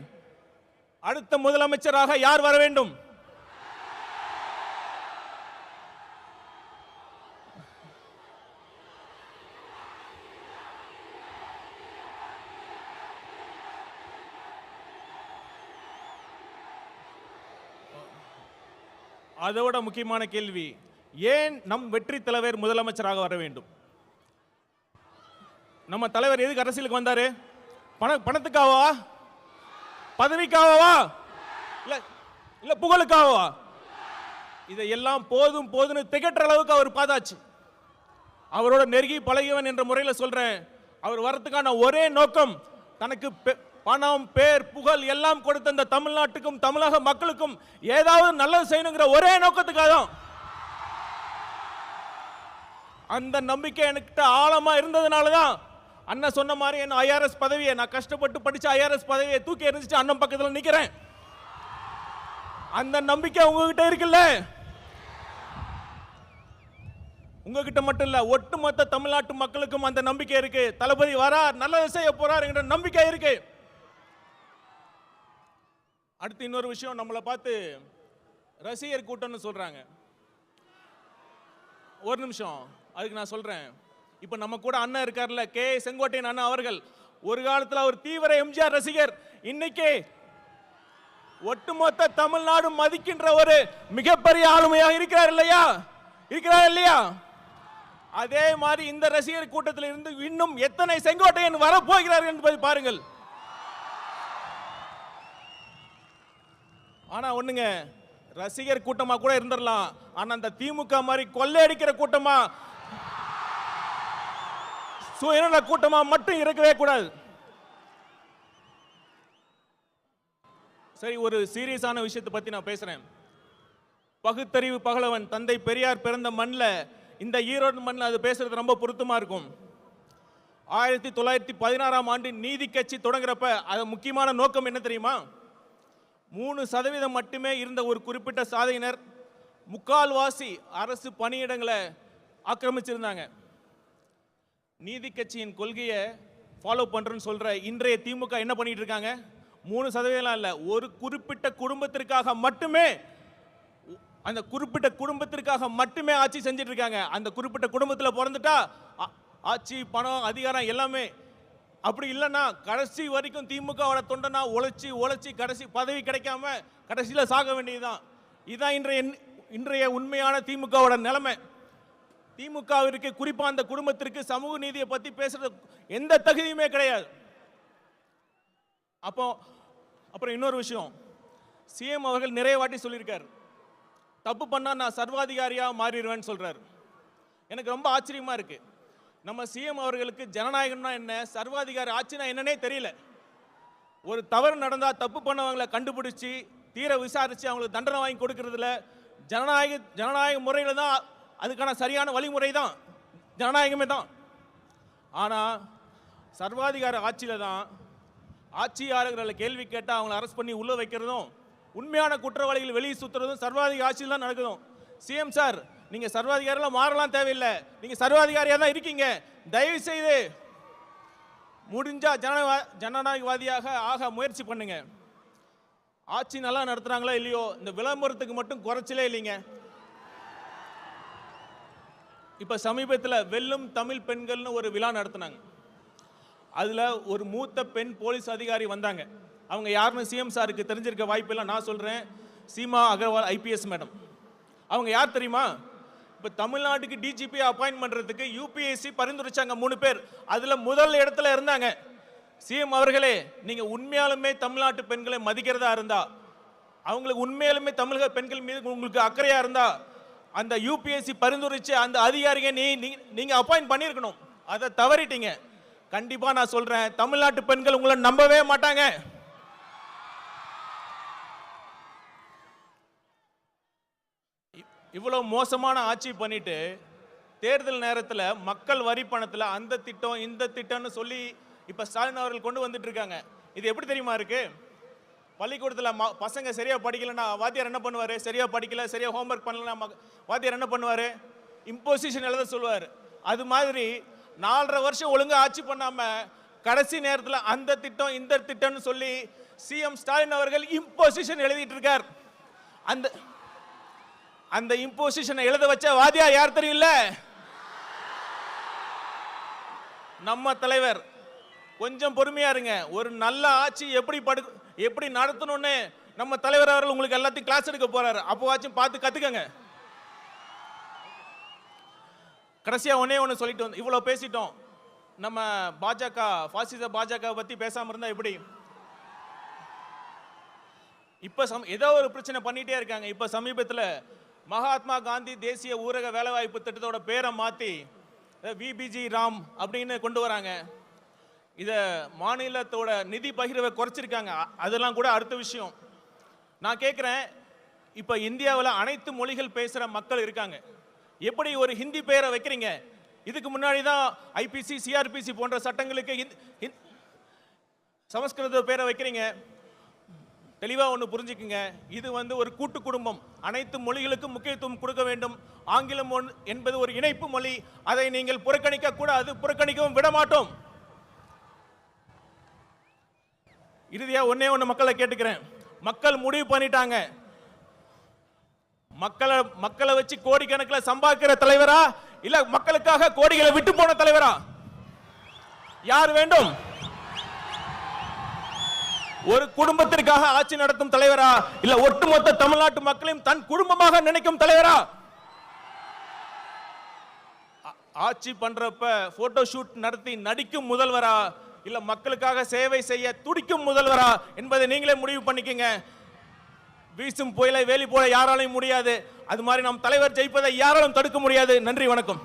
அடுத்த முதலமைச்சராக யார் வர வேண்டும்? அதோட முக்கியமான கேள்வி, ஏன் நம் வெற்றி தலைவர் முதலமைச்சராக வர வேண்டும்? நம்ம தலைவர் எதுக்கு அரசியலுக்கு வந்தாரு? பணத்துக்காகவா, பதவிக்காகவா, இல்ல புகழுக்காகவா? இதையெல்லாம் போதும் போதுன்னு திகற்ற அளவுக்கு அவர் பார்த்தாச்சு. அவரோட நெருங்கி பழகியவன் என்ற முறையில் சொல்றேன், அவர் வரத்துக்கான ஒரே நோக்கம் தனக்கு பணம், பேர், புகழ் எல்லாம் கொடுத்த இந்த தமிழ்நாட்டுக்கும் தமிழக மக்களுக்கும் ஏதாவது நல்லது செய்யணுங்கிற ஒரே நோக்கத்துக்காக தான். அந்த நம்பிக்கை என்கிட்ட ஆழமா இருந்ததுனால தான் அண்ணன் சொன்ன மாதிரி என்ன ஐஆர்எஸ் பதவியை, நான் கஷ்டப்பட்டு படிச்ச ஐஆர்எஸ் பதவியை தூக்கி எறிஞ்சிட்டு அண்ணன் பக்கத்தில் நிக்கிறேன். அந்த நம்பிக்கை உங்ககிட்ட இருக்குல்ல, உங்ககிட்ட மட்டும் இல்ல, ஒட்டுமொத்த தமிழ்நாட்டு மக்களுக்கும் அந்த நம்பிக்கை இருக்கு. தளபதி வரார், நல்லது செய்ய போறார் என்ற நம்பிக்கை இருக்கு. அடுத்து இன்னொரு விஷயம், நம்மளை பார்த்து ரசிகர் கூட்டம்னு சொல்றாங்க. ஒரு நிமிஷம், அதுக்கு நான் சொல்றேன். இப்ப நம்ம கூட அண்ணன் இருக்கார்ல, கே செங்கோட்டையன் அண்ணன் அவர்கள், ஒரு காலத்துல அவர் தீவிர எம்ஜிஆர் ரசிகர். இன்னைக்கு ஒட்டுமொத்த தமிழ்நாடு மதிக்கின்ற ஒரு மிகப்பெரிய ஆளுமையாக இருக்கிறார் இல்லையா? இருக்கிறார் இல்லையா? அதே மாதிரி இந்த ரசிகர் கூட்டத்தில் இருந்து இன்னும் எத்தனை செங்கோட்டையன் வரப்போகிறார்கள் என்பதை பாருங்கள். ஆனா ஒண்ணுங்க, ரசிகர் கூட்டமா கூட இருந்துடலாம், ஆனா அந்த திமுக மாதிரி கொள்ளையடிக்கிற கூட்டமா, சுயநல கூட்டமா மட்டும் இருக்கவே கூடாது. சரி, ஒரு சீரியஸான விஷயத்தை பத்தி நான் பேசுறேன். பகுத்தறிவு பகலவன் தந்தை பெரியார் பிறந்த மண்ணில், இந்த ஈரோடு மண்ணில் அது பேசுறது ரொம்ப பொருத்தமா இருக்கும். 1916ஆம் ஆண்டு நீதி கட்சி தொடங்குறப்ப அது முக்கியமான நோக்கம் என்ன தெரியுமா? 3% மட்டுமே இருந்த ஒரு குறிப்பிட்ட சாதியினர் முக்கால்வாசி அரசு பணியிடங்களை ஆக்கிரமிச்சிருந்தாங்க. நீதி கட்சியின் கொள்கையை ஃபாலோ பண்றேன்னு சொல்ற இன்றைய திமுக என்ன பண்ணிட்டு இருக்காங்க? 3% இல்ல, ஒரு குறிப்பிட்ட குடும்பத்திற்காக மட்டுமே, அந்த குறிப்பிட்ட குடும்பத்திற்காக மட்டுமே ஆட்சி செஞ்சிட்டு இருக்காங்க. அந்த குறிப்பிட்ட குடும்பத்தில் பிறந்துட்டா ஆட்சி, பணம், அதிகாரம் எல்லாமே. அப்படி இல்லைன்னா கடைசி வரைக்கும் திமுகவோட தொண்டனா உழைச்சி கடைசி பதவி கிடைக்காம கடைசியில் சாக வேண்டியதுதான். இதுதான் இன்றைய உண்மையான திமுகவோட நிலைமை. திமுகவிற்கு, குறிப்பா அந்த குடும்பத்திற்கு சமூக நீதியை பத்தி பேசுறது எந்த தகுதியுமே கிடையாது. அப்புறம் இன்னொரு விஷயம், சிஎம் அவர்கள் நிறைய வாட்டி சொல்லியிருக்காரு, தப்பு பண்ணா நான் சர்வாதிகாரியா மாறிடுவேன்னு சொல்றாரு. எனக்கு ரொம்ப ஆச்சரியமா இருக்கு. நம்ம சிஎம் அவர்களுக்கு ஜனநாயகம்னா என்ன, சர்வாதிகாரி ஆட்சினா என்னன்னே தெரியல. ஒரு தவறு நடந்தா தப்பு பண்ணவங்களை கண்டுபிடிச்சி தீர விசாரிச்சு அவங்களுக்கு தண்டனை வாங்கி கொடுக்கறதுல ஜனநாயக முறையில தான், அதுக்கான சரியான வழிமுறை தான் ஜனநாயகமே தான். ஆனா சர்வாதிகார ஆட்சியில தான் ஆட்சியாளர்களை கேள்வி கேட்டால் அவங்களை அரெஸ்ட் பண்ணி உள்ள வைக்கிறதும், உண்மையான குற்றவாளிகள் வெளியே சுற்றுறதும் சர்வாதிகார ஆட்சியில் தான் நடக்குதும். சிஎம் சார், நீங்க சர்வாதிகாரிலாம் மாறலாம் தேவையில்லை, நீங்க சர்வாதிகாரியாக தான் இருக்கீங்க. தயவு செய்து முடிஞ்சா ஜனநாயகவாதியாக ஆக முயற்சி பண்ணுங்க. ஆட்சி நல்லா நடத்துறாங்களா இல்லையோ, இந்த விளம்பரத்துக்கு மட்டும் குறைச்சலே இல்லைங்க. இப்ப சமீபத்தில் வெல்லும் தமிழ் பெண்கள்னு ஒரு விழா நடத்தினாங்க. அதுல ஒரு மூத்த பெண் போலீஸ் அதிகாரி வந்தாங்க. அவங்க யாருன்னு சிஎம் சாருக்கு தெரிஞ்சிருக்க வாய்ப்பு இல்லை, நான் சொல்றேன். Seema Agarwal IPS madam. அவங்க யார் தெரியுமா? இப்போ தமிழ்நாட்டுக்கு டிஜிபி அப்பாயின்ட் பண்றதுக்கு யூபிஎஸ்சி பரிந்துரைச்சாங்க 3 பேர். அதுல முதல் இடத்துல இருந்தாங்க. சிஎம் அவர்களே, நீங்க உண்மையாலுமே தமிழ்நாட்டு பெண்களை மதிக்கிறதா இருந்தா, அவங்களுக்கு உண்மையாலுமே தமிழக பெண்கள் மீது உங்களுக்கு அக்கறையா இருந்தா, அந்த யூபிஎஸ்சி பரிந்துரைச்சு அந்த அதிகாரியை நீங்க அப்பாயின்ட் பண்ணியிருக்கணும். அதை தவறிட்டீங்க. கண்டிப்பா நான் சொல்றேன், தமிழ்நாட்டு பெண்கள் உங்களை நம்பவே மாட்டாங்க. இவ்வளவு மோசமான ஆட்சி பண்ணிட்டு தேர்தல் நேரத்தில் மக்கள் வரி பணத்தில் அந்த திட்டம் இந்த திட்டம்னு சொல்லி இப்ப ஸ்டாலின் அவர்கள் கொண்டு வந்துட்டு இருக்காங்க. இது எப்படி தெரியுமா இருக்கு? பள்ளிக்கூடத்தில் பசங்க சரியா படிக்கலன்னா வாத்தியார் என்ன பண்ணுவாரு? சரியா படிக்கல, சரியா ஹோம்ஒர்க் பண்ணலன்னா வாத்தியார் என்ன பண்ணுவாரு? இம்போசிஷன் எழுத சொல்லுவார். அது மாதிரி 4.5 வருஷம் ஒழுங்கா ஆட்சி பண்ணாம கடைசி நேரத்தில் அந்த திட்டம் இந்த திட்டம்னு சொல்லி சிஎம் ஸ்டாலின் அவர்கள் இம்போசிஷன் எழுதிட்டு இருக்கார். அந்த இம்போசிஷனை எழுத வச்ச வாதியார் யார் தெரியும்ல? நம்ம தலைவர். கொஞ்சம் பொறுமையா இருங்க. ஒரு நல்ல ஆட்சி எப்படி நடத்தணும்னு நம்ம தலைவர் அவர்கள் உங்களுக்கு எல்லாத்தையும் கிளாஸ் எடுக்க போறாரு. அப்போவாச்சும் பார்த்து கத்துக்கங்க. கடைசியா ஒண்ணு சொல்லிட்டு வந்து இவ்வளவு பேசிட்டோம். நம்ம பாஜக, பாசிச பாஜக பத்தி பேசாம இருந்தா எப்படி? இப்ப ஏதோ ஒரு பிரச்சனை பண்ணிட்டே இருக்காங்க. இப்ப சமீபத்தில் மகாத்மா காந்தி தேசிய ஊரக வேலைவாய்ப்பு திட்டத்தோட பேரை மாத்தி விபிஜி ராம் அப்படின்னு கொண்டு வராங்க. இத மாநிலத்தோட நிதி பகிர்வை குறைச்சிருக்காங்க. அதெல்லாம் கூட அடுத்த விஷயம். நான் கேட்கிறேன், இப்ப இந்தியாவில் அனைத்து மொழிகள் பேசுற மக்கள் இருக்காங்க. எப்படி ஒரு ஹிந்தி பேரை வைக்கிறீங்க? இதுக்கு முன்னாடி தான் ஐபிசி, சிஆர்பிசி போன்ற சட்டங்களுக்கு சமஸ்கிருத பேரை வைக்கிறீங்க. தெளிவா ஒன்று புரிஞ்சுக்குங்க, இது ஒரு கூட்டு குடும்பம். அனைத்து மொழிகளுக்கும் முக்கியத்துவம் கொடுக்க வேண்டும். ஆங்கிலம் என்பது ஒரு இணைப்பு மொழி. அதை நீங்கள் புறக்கணிக்க கூடாது, புறக்கணிக்கவும் விட மாட்டோம். இறுதியா ஒண்ணே மக்களை கேட்டுக்கிறேன். மக்கள் முடிவு பண்ணிட்டாங்க. மக்களை வச்சு கோடிக்கணக்கில் சம்பாதிக்கிற தலைவரா இல்ல மக்களுக்காக கோடிகளை விட்டு போன தலைவரா யார் வேண்டும்? ஒரு குடும்பத்திற்காக ஆட்சி நடத்தும் தலைவரா இல்ல ஒட்டுமொத்த தமிழ்நாட்டு மக்களையும் தன் குடும்பமாக நினைக்கும் தலைவரா? ஆட்சி பண்றப்ப போட்டோ ஷூட் நடத்தி நடிக்கும் முதல்வரா இல்ல மக்களுக்காக சேவை செய்ய துடிக்கும் முதல்வரா என்பதை நீங்களே முடிவு பண்ணிக்கங்க. வீசும் புயலை வேலி போல யாராலையும் முடியாது. அது மாதிரி நம் தலைவர் ஜெயிப்பதை யாராலும் தடுக்க முடியாது. நன்றி, வணக்கம்.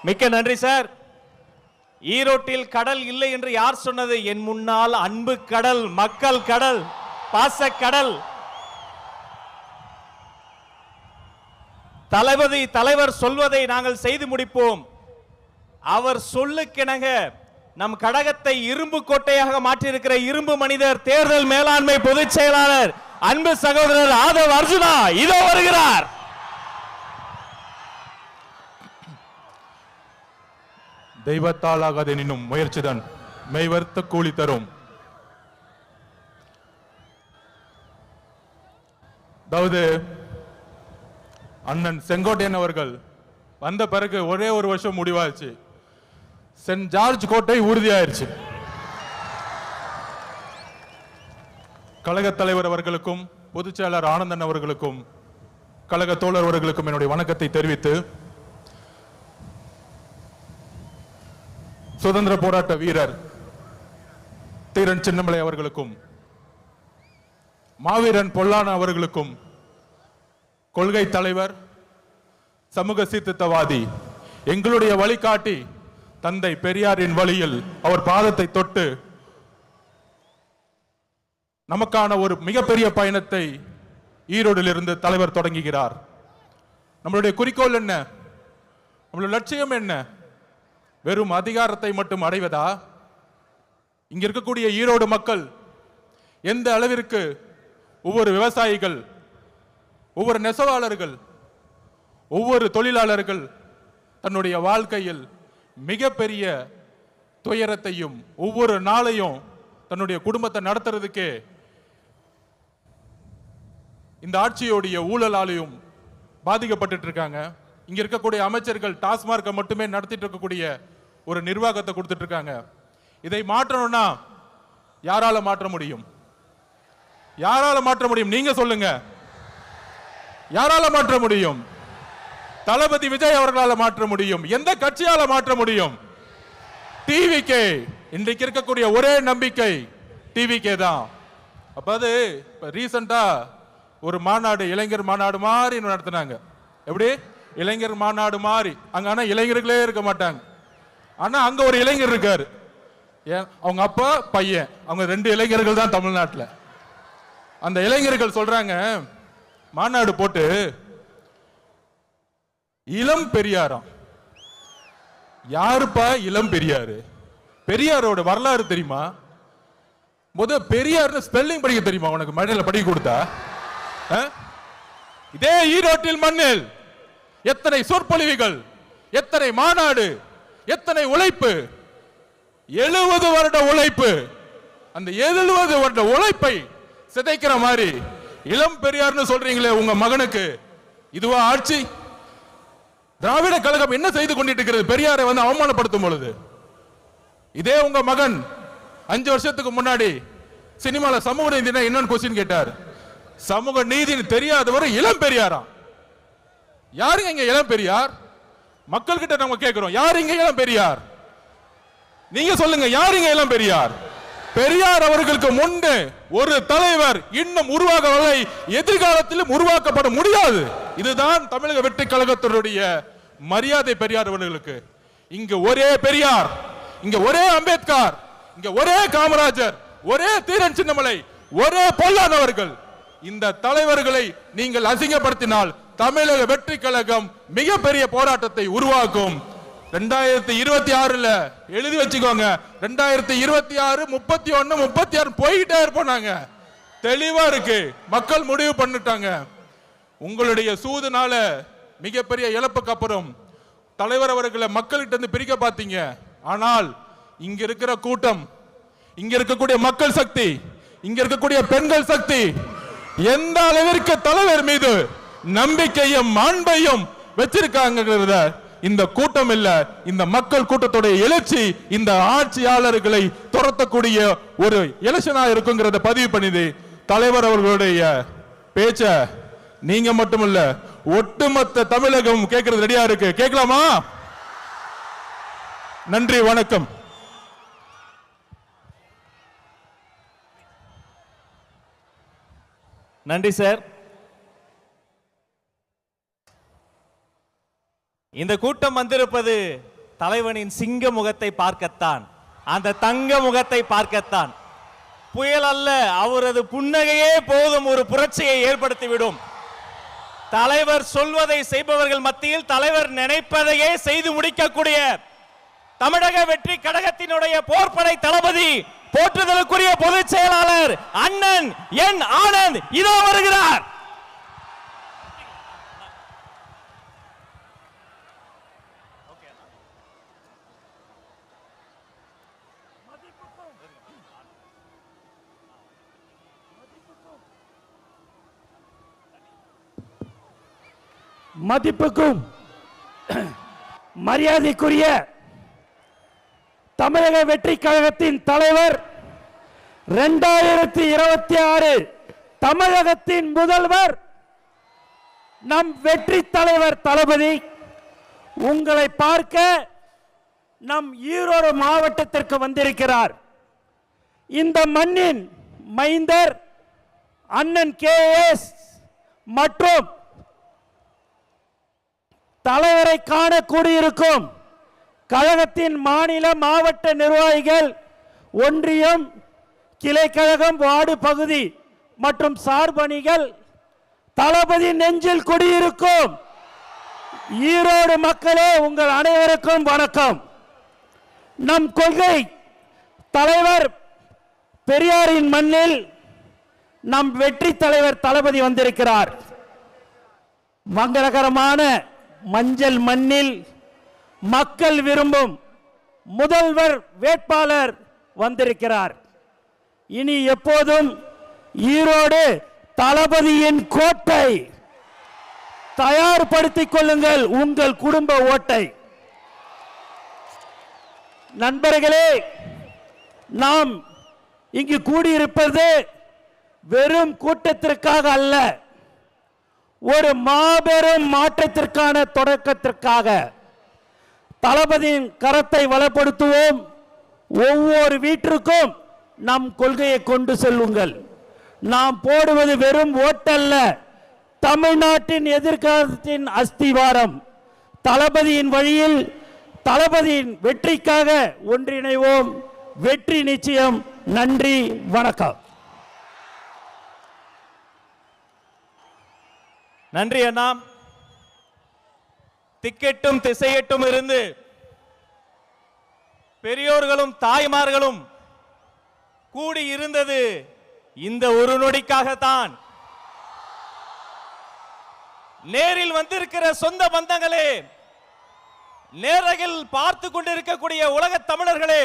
மிக்க நன்றி சார். ஈரோட்டில் கடல் இல்லை என்று யார் சொன்னது? என் முன்னால் அன்பு கடல், மக்கள் கடல், பாச கடல். தலைவர் சொல்வதை நாங்கள் செய்து முடிப்போம். அவர் சொல்லுக்கிணங்க நம் கடகத்தை இரும்பு கோட்டையாக மாற்றியிருக்கிற இரும்பு மனிதர், தேர்தல் மேலாண்மை பொதுச் செயலாளர், அன்பு சகோதரர் ஆதவ் அர்ஜுனா இதோ வருகிறார். தெய்வத்தால் ஆகாதெனினும் முயற்சிதான் மெய்வர்த்த கூலி தரும். அதாவது அண்ணன் செங்கோட்டையன் அவர்கள் வந்த பிறகு ஒரே ஒரு வருஷம் முடிவாச்சு. சென்ட் ஜார்ஜ் கோட்டை உறுதியாயிருச்சு. கழக தலைவர் அவர்களுக்கும் பொதுச் செயலாளர் ஆனந்தன் அவர்களுக்கும் கழக தோழர் அவர்களுக்கும் என்னுடைய வணக்கத்தை தெரிவித்து, சுதந்திர போராட்ட வீரர் தீரன் சின்னமலை அவர்களுக்கும் மாவீரன் பொல்லான அவர்களுக்கும் கொள்கை தலைவர், சமூக சீர்திருத்தவாதி, எங்களுடைய வழிகாட்டி தந்தை பெரியாரின் வழியில் அவர் பாதத்தை தொட்டு நமக்கான ஒரு மிகப்பெரிய பயணத்தை ஈரோடில் இருந்து தலைவர் தொடங்குகிறார். நம்மளுடைய குறிக்கோள் என்ன? நம்மளுடைய லட்சியம் என்ன? வெறும் அதிகாரத்தை மட்டும் அடைவதா? இங்க இருக்கக்கூடிய ஈரோடு மக்கள் எந்த அளவிற்கு ஒவ்வொரு விவசாயிகள், ஒவ்வொரு நெசவாளர்கள், ஒவ்வொரு தொழிலாளர்கள் தன்னுடைய வாழ்க்கையில் மிகப்பெரிய துயரத்தையும் ஒவ்வொரு நாளையும் தன்னுடைய குடும்பத்தை நடத்துறதுக்கே இந்த ஆட்சியோடைய ஊழலாலையும் பாதிக்கப்பட்டு இருக்காங்க. இங்க இருக்கக்கூடிய அமைச்சர்கள் டாஸ்மார்க்கை மட்டுமே நடத்திட்டு இருக்கக்கூடிய ஒரு நிர்வாகத்தை கொடுத்துட்டு இருக்காங்க. இதை மாற்றணும்னா யாரால மாற்ற முடியும்? யாரால மாற்ற முடியும்? நீங்க சொல்லுங்க. யாரால மாற்ற முடியும்? தளபதி விஜய் அவர்களால் மாற்ற முடியும். எந்த கட்சியால மாற்ற முடியும்? டிவிகே. இன்றைக்கு இருக்கக்கூடிய ஒரே நம்பிக்கை டிவிகே தான். அப்போது ரீசெண்டா ஒரு மாநாடு, இளைஞர் மாநாடு மாதிரி நடத்தினாங்க. எப்படி? இளைஞர் மாநாடு மாதிரி. அங்க ஆனா இளைஞர்களே இருக்க மாட்டாங்க. ஆனா அங்க ஒரு இளைஞர் இருக்காரு. அவங்க அப்பா பையன், அவங்க 2 இளைஞர்கள் தான் தமிழ்நாட்டில். அந்த இளைஞர்கள் சொல்றாங்க, மாநாடு போட்டு இளம் பெரியாராம். யாருப்பா இளம் பெரியாரு? பெரியாரோட வரலாறு தெரியுமா? பெரியார் ஸ்பெல்லிங் படிக்க தெரியுமா உனக்கு? மழையில படிக்க கொடுத்தா? இதே ஈரோட்டில் மண்ணில் எத்தனை சொற்பொழிவுகள், எத்தனை மாநாடு, எத்தனை உழைப்பு, 70 வருட உழைப்பு. அந்த 70 வருட உழைப்பை சிதைக்கிற மாதிரி இளம் பெரியார்னு சொல்றீங்களே உங்க மகனுக்கு, இதுவா ஆட்சி? திராவிட கழகம் என்ன செய்து கொண்டிட்டு இருக்கிறது? பெரியாரை வந்து அவமானப்படுத்தும் பொழுது இதே உங்க மகன் 5 வருஷத்துக்கு முன்னாடி சினிமால சமூக நீதி என்னன்னு கொஸ்டின் கேட்டார். சமூக நீதி தெரியாதவர் இளம் பெரியாரா? யாருங்க இங்க இளம் பெரியார்? மக்கள் கிட்ட நம்ம கேட்கிறோம், யார் இங்க இளம் பெரியார்? நீங்க சொல்லுங்க, யார் இங்க இளம் பெரியார்? பெரியார் அவர்களுக்கு முன்பு ஒரு தலைவர் இன்னும் உருவாகவில்லை, எதிர்காலத்திலும் உருவாக்கப்பட முடியாது. இதுதான் தமிழக வெற்றி கழகத்தினுடைய மரியாதை பெரியார் அவர்களுக்கு. இங்க ஒரே பெரியார், இங்க ஒரே அம்பேத்கர், இங்க ஒரே காமராஜர், ஒரே தீரன் சின்னமலை, ஒரே பொல்லாதவர்கள். இந்த தலைவர்களை நீங்கள் அசிங்கப்படுத்தினால் தமிழக வெற்றி கழகம் மிகப்பெரிய போராட்டத்தை உருவாக்கும். 2026 எழுதி வச்சுக்கோங்க. 2026, 31, 36 போயிட்டே இருப்போம். தெளிவா இருக்கு, மக்கள் முடிவு பண்ணிட்டாங்க. உங்களுடைய சூதுனால மிகப்பெரிய இழப்புக்கு அப்புறம் தலைவர் அவர்களை மக்கள்கிட்ட இருந்து பிரிக்க பார்த்தீங்க. ஆனால் இங்க இருக்கிற கூட்டம் இங்க இருக்கக்கூடிய மக்கள் சக்தி, இங்க இருக்கக்கூடிய பெண்கள் சக்தி எந்த அளவிற்கு தலைவர் மீது நம்பிக்கையும் அன்பையும் வச்சிருக்காங்கிறத இந்த கூட்டம் இல்ல, இந்த மக்கள் கூட்டத்துடைய எழுச்சி இந்த ஆட்சியாளர்களை துரத்தக்கூடிய ஒரு எலெக்ஷனா இருக்குங்கிறத பதிவு பண்ணிது. தலைவர் அவர்களுடைய பேச்ச நீங்க மட்டுமல்ல ஒட்டுமொத்த தமிழகம் கேட்கறது ரெடியா இருக்கு. கேட்கலாமா? நன்றி, வணக்கம். நன்றி சார். இந்த கூட்டம் வந்திருப்பது தலைவனின் சிங்க முகத்தை பார்க்கத்தான், அந்த தங்க முகத்தை பார்க்கத்தான். புயல் அல்ல, அவரது புன்னகையே போதும் ஒரு புரட்சியை ஏற்படுத்திவிடும். தலைவர் சொல்வதை செய்பவர்கள் மத்தியில் தலைவர் நினைப்பதையே செய்து முடிக்கக்கூடிய தமிழக வெற்றி கழகத்தினுடைய போர்ப்படை தளபதி, போற்றுதலுக்குரிய பொதுச் செயலாளர் அண்ணன் என் ஆனந்த் இதோ வருகிறார். மதிப்புக்கும் மரியாதைக்குரிய தமிழக வெற்றி கழகத்தின் தலைவர், 2026 தமிழகத்தின் முதல்வர், நம் வெற்றி தலைவர் தளபதி உங்களை பார்க்க நம் ஈரோடு மாவட்டத்திற்கு வந்திருக்கிறார். இந்த மண்ணின் மைந்தர் அண்ணன் KS மற்றும் தலைவரை காண கூடியிருக்கும் கழகத்தின் மாநில மாவட்ட நிர்வாகிகள், ஒன்றியம், கிளை கழகம், வார்டு பகுதி மற்றும் சார்பணிகள், தளபதி நெஞ்சில் குடியிருக்கும் ஈரோடு மக்களே, உங்கள் அனைவருக்கும் வணக்கம். நம் கொள்கை தலைவர் பெரியாரின் மண்ணில் நம் வெற்றி தலைவர் தளபதி வந்திருக்கிறார். மங்களகரமான மஞ்சள் மண்ணில் மக்கள் விரும்பும் முதல்வர் வேட்பாளர் வந்திருக்கிறார். இனி எப்போதும் ஈரோடு தளபதியின் கோட்டை. தயார்படுத்திக் கொள்ளுங்கள் உங்கள் குடும்ப ஓட்டை. நண்பர்களே, நாம் இங்கு கூடியிருப்பது வெறும் கூட்டத்திற்காக அல்ல, ஒரு மாபெரும் மாற்றத்திற்கான தொடக்கத்திற்காக. தளபதியின் கரத்தை வளப்படுத்துவோம். ஒவ்வொரு வீட்டிற்கும் நம் கொள்கையை கொண்டு செல்லுங்கள். நாம் போடுவது வெறும் ஓட்டல்ல, தமிழ்நாட்டின் எதிர்காலத்தின் அஸ்திவாரம். தளபதியின் வழியில் தளபதியின் வெற்றிக்காக ஒன்றிணைவோம். வெற்றி நிச்சயம். நன்றி, வணக்கம். நன்றி அண்ணா. திக்கெட்டும் திசையெட்டும் இருந்து பெரியோர்களும் தாய்மார்களும் கூடி இருந்தது இந்த ஒரு நொடிக்காகத்தான். நேரில் வந்திருக்கிற சொந்த பந்தங்களே, நேரகில் பார்த்து கொண்டிருக்கக்கூடிய உலக தமிழர்களே,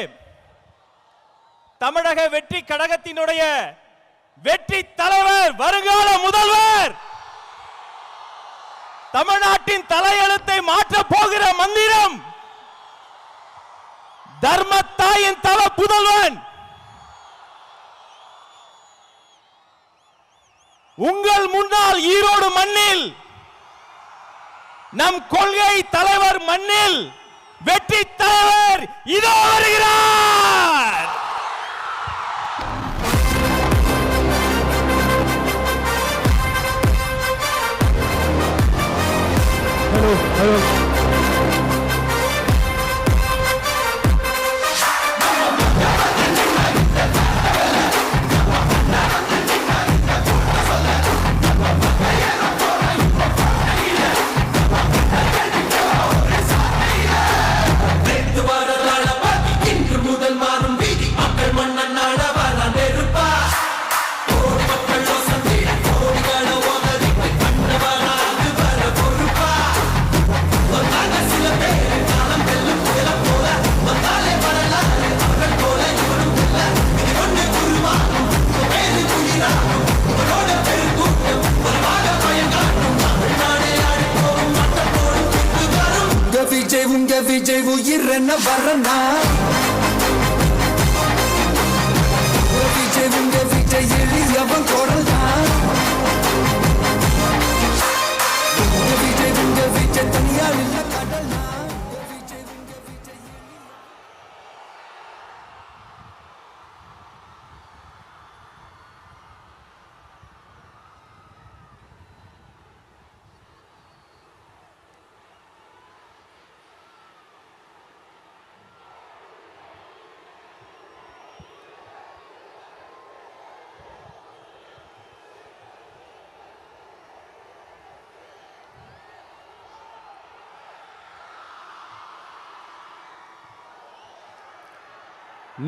தமிழக வெற்றி கழகத்தினுடைய வெற்றி தலைவர், வருங்கால முதல்வர், தமிழ்நாட்டின் தலையெழுத்தை மாற்ற போகிற மந்திரம், தர்மத்தாயின் தல புதல்வன், உங்கள் முன்னால் ஈரோடு மண்ணில், நம் கொள்கை தலைவர் மண்ணில் வெற்றி தலைவர் இதோ வருகிறார். விஜய் உங்க விஜய் உயிர் என்ன வரனா விஜய் உங்க விஜய் எளியவன் குரல்தான் விஜய் உங்க விஜய் தனியால் இல்ல கடல்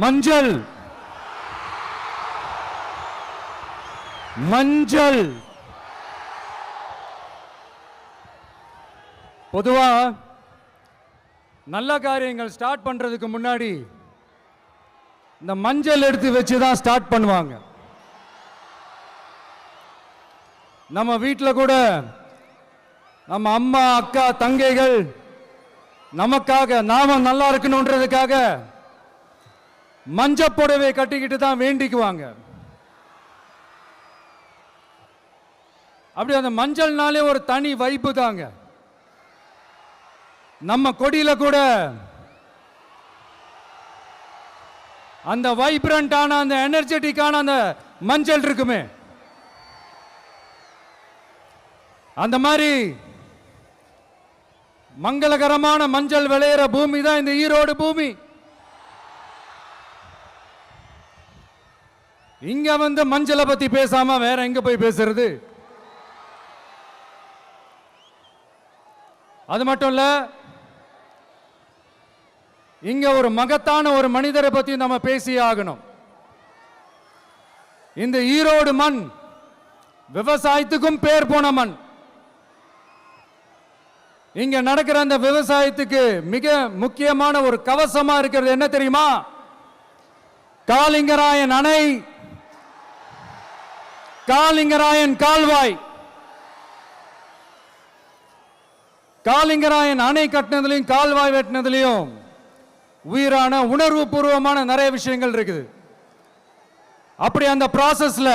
மஞ்சள் மஞ்சள் பொதுவா நல்ல காரியங்கள் ஸ்டார்ட் பண்றதுக்கு முன்னாடி இந்த மஞ்சள் எடுத்து வச்சு தான் ஸ்டார்ட் பண்ணுவாங்க. நம்ம வீட்டில் கூட நம்ம அம்மா அக்கா தங்கைகள் நமக்காக நாம நல்லா இருக்கணுன்றதுக்காக மஞ்சள் புடவை கட்டிக்கிட்டு தான் வேண்டிக்குவாங்க. அப்படி அந்த மஞ்சள்னாலே ஒரு தனி வைப்பு தாங்க. நம்ம கொடியில கூட அந்த வைப்ரண்டான அந்த எனர்ஜெட்டிக்கான அந்த மஞ்சள் இருக்குமே, அந்த மாதிரி மங்களகரமான மஞ்சள் விளையிற பூமி தான் இந்த ஈரோடு பூமி. இங்க வந்து மஞ்சளை பத்தி பேசாம வேற எங்க போய் பேசுறது? அது மட்டும் இல்ல, இங்க ஒரு மகத்தான ஒரு மனிதரை பத்தி நம்ம பேசியே ஆகணும். இந்த ஈரோடு மண் விவசாயத்துக்கும் பேர் போன மண். இங்க நடக்கிற அந்த விவசாயத்துக்கு மிக முக்கியமான ஒரு கவசமா இருக்கிறது என்ன தெரியுமா? காலிங்கராயன் அணை, காலிங்கராயன் கால்வாய். காலிங்கராயன் அணை கட்டினதுலையும் கால்வாய் வெட்டினதுலையும் உயிரான உணர்வு பூர்வமான நிறைய விஷயங்கள் இருக்குது. அப்படி அந்த ப்ராசஸ்ல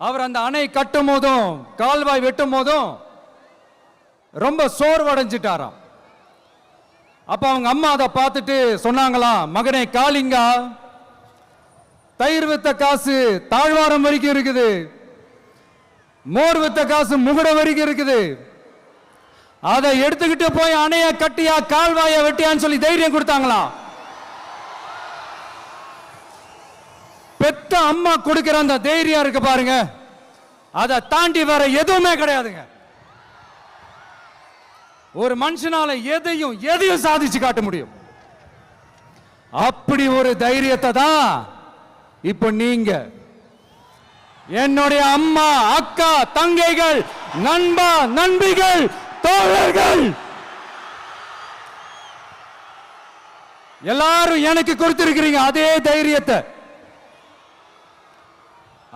அவர் அந்த அணை கட்டும் போதும் கால்வாய் வெட்டும் போதும் ரொம்ப சோர்வடைஞ்சிட்டாராம். அப்ப அவங்க அம்மா அதை பார்த்துட்டு சொன்னாங்களாம், மகனே காளிங்கா, தயிர் வித்த காசு தாழ்வாரம் வரைக்கும் இருக்குது, மோர் வித்த காசு முகுட வரைக்கும் இருக்குது, அதை எடுத்துக்கிட்டு போய் அணைய கட்டியா கால்வாய வெட்டியான்னு சொல்லி தைரியம் கொடுத்தாங்களாம். பெத்த அம்மா கொடுக்கிற அந்த தைரியம் இருக்கு பாருங்க, அதை தாண்டி வேற எதுவுமே கிடையாதுங்க. ஒரு மனுஷனால எதையும் சாதிச்சு காட்ட முடியும். அப்படி ஒரு தைரியத்தை தான் இப்ப நீங்க என்னுடைய அம்மா அக்கா தங்கைகள் நண்பா நண்பிகள் தோழர்கள் எல்லாரும் எனக்கு கொடுத்திருக்கிறீங்க. அதே தைரியத்தை,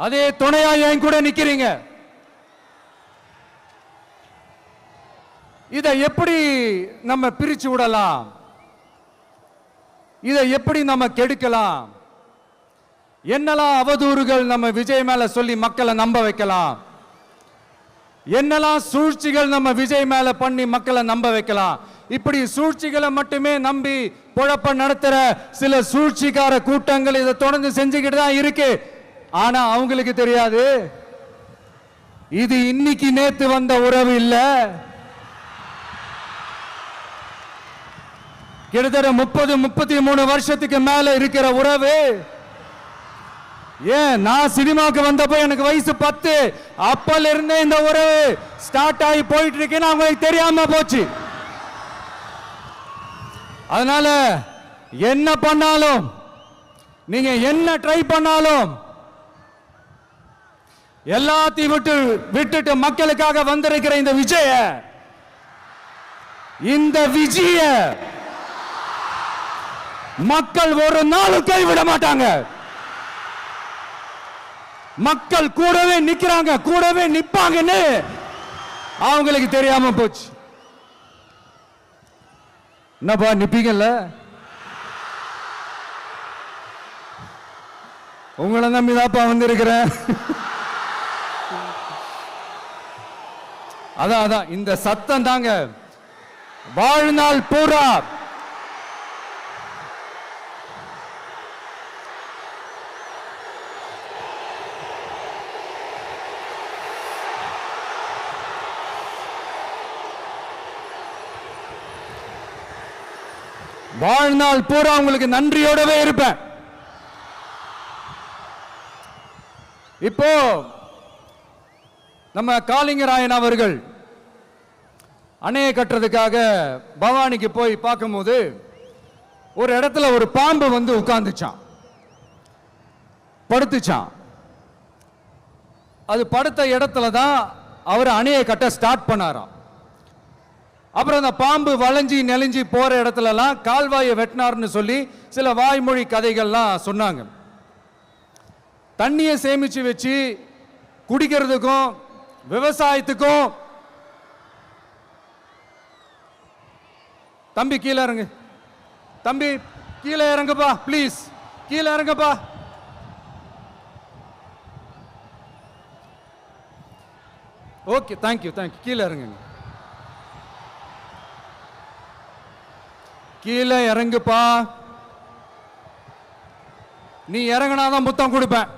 அதே துணையா என் கூட நிக்கிறீங்க. இதை எப்படி நம்ம பிரிச்சு விடலாம்? இதை எப்படி நம்ம கெடுக்கலாம்? என்னெல்லாம் அவதூறுகள் நம்ம விஜய் மேல சொல்லி மக்களை நம்ப வைக்கலாம்? என்னெல்லாம் சூழ்ச்சிகள் நம்ம விஜய் மேல பண்ணி மக்களை நம்ப வைக்கலாம்? இப்படி சூழ்ச்சிகளை மட்டுமே நம்பி பொழப்ப நடத்துற சில சூழ்ச்சிக்கார கூட்டங்கள் இதை தொடர்ந்து செஞ்சுக்கிட்டு தான் இருக்கு. ஆனா அவங்களுக்கு தெரியாது, இது இன்னைக்கு நேத்து வந்த உறவு இல்ல. கிட்டத்தட்ட 30-33 வருஷத்துக்கு மேல இருக்கிற உறவு. ஏன் நான் சினிமாவுக்கு வந்தப்போ எனக்கு வயசு 10, அப்பல இருந்தே இந்த உறவு ஸ்டார்ட் ஆகி போயிட்டு இருக்குன்னு அவங்களுக்கு தெரியாம போச்சு. அதனால என்ன பண்ணாலும், நீங்க என்ன ட்ரை பண்ணாலும், எல்லாத்தையும் விட்டுட்டு மக்களுக்காக வந்திருக்கிற இந்த விஜய மக்கள் ஒரு நாளும் கைவிட மாட்டாங்க. மக்கள் கூடவே நிக்கிறாங்க, கூடவே நிப்பாங்கன்னு அவங்களுக்கு தெரியாம போச்சு. என்னப்பா நிப்பீங்கல்ல? உங்களை நம்பிதாப்பா வந்திருக்கிறேன். அதான் இந்த சத்தம் தாங்க வாழ்நாள் பூரா வாழ்நாள் பூரா உங்களுக்கு நன்றியோடவே இருப்பேன். இப்போ நம்ம காளிங்கராயன் அவர்கள் அணையை கட்டுறதுக்காக பவானிக்கு போய் பார்க்கும்போது ஒரு இடத்துல ஒரு பாம்பு வந்து உட்கார்ந்துச்சான், படுத்துச்சான். அது படுத்த இடத்துல தான் அவர் அணையை கட்ட ஸ்டார்ட் பண்ணாராம். அப்புறம் அந்த பாம்பு வளைஞ்சி நெளிஞ்சி போற இடத்துலலாம் கால்வாயை வெட்டினார்னு சொல்லி சில வாய்மொழி கதைகள்லாம் சொன்னாங்க. தண்ணியை சேமிச்சு வச்சு குடிக்கிறதுக்கும் விவசாயத்துக்கும். தம்பி கீழே இறங்கு, தம்பி கீழே இறங்குப்பா, ப்ளீஸ் கீழே இறங்குப்பா. Okay, thank you thank you. கீழே இறங்குங்க, கீழே இறங்குப்பா. நீ இறங்கினாதான் முத்தம் கொடுப்பேன்.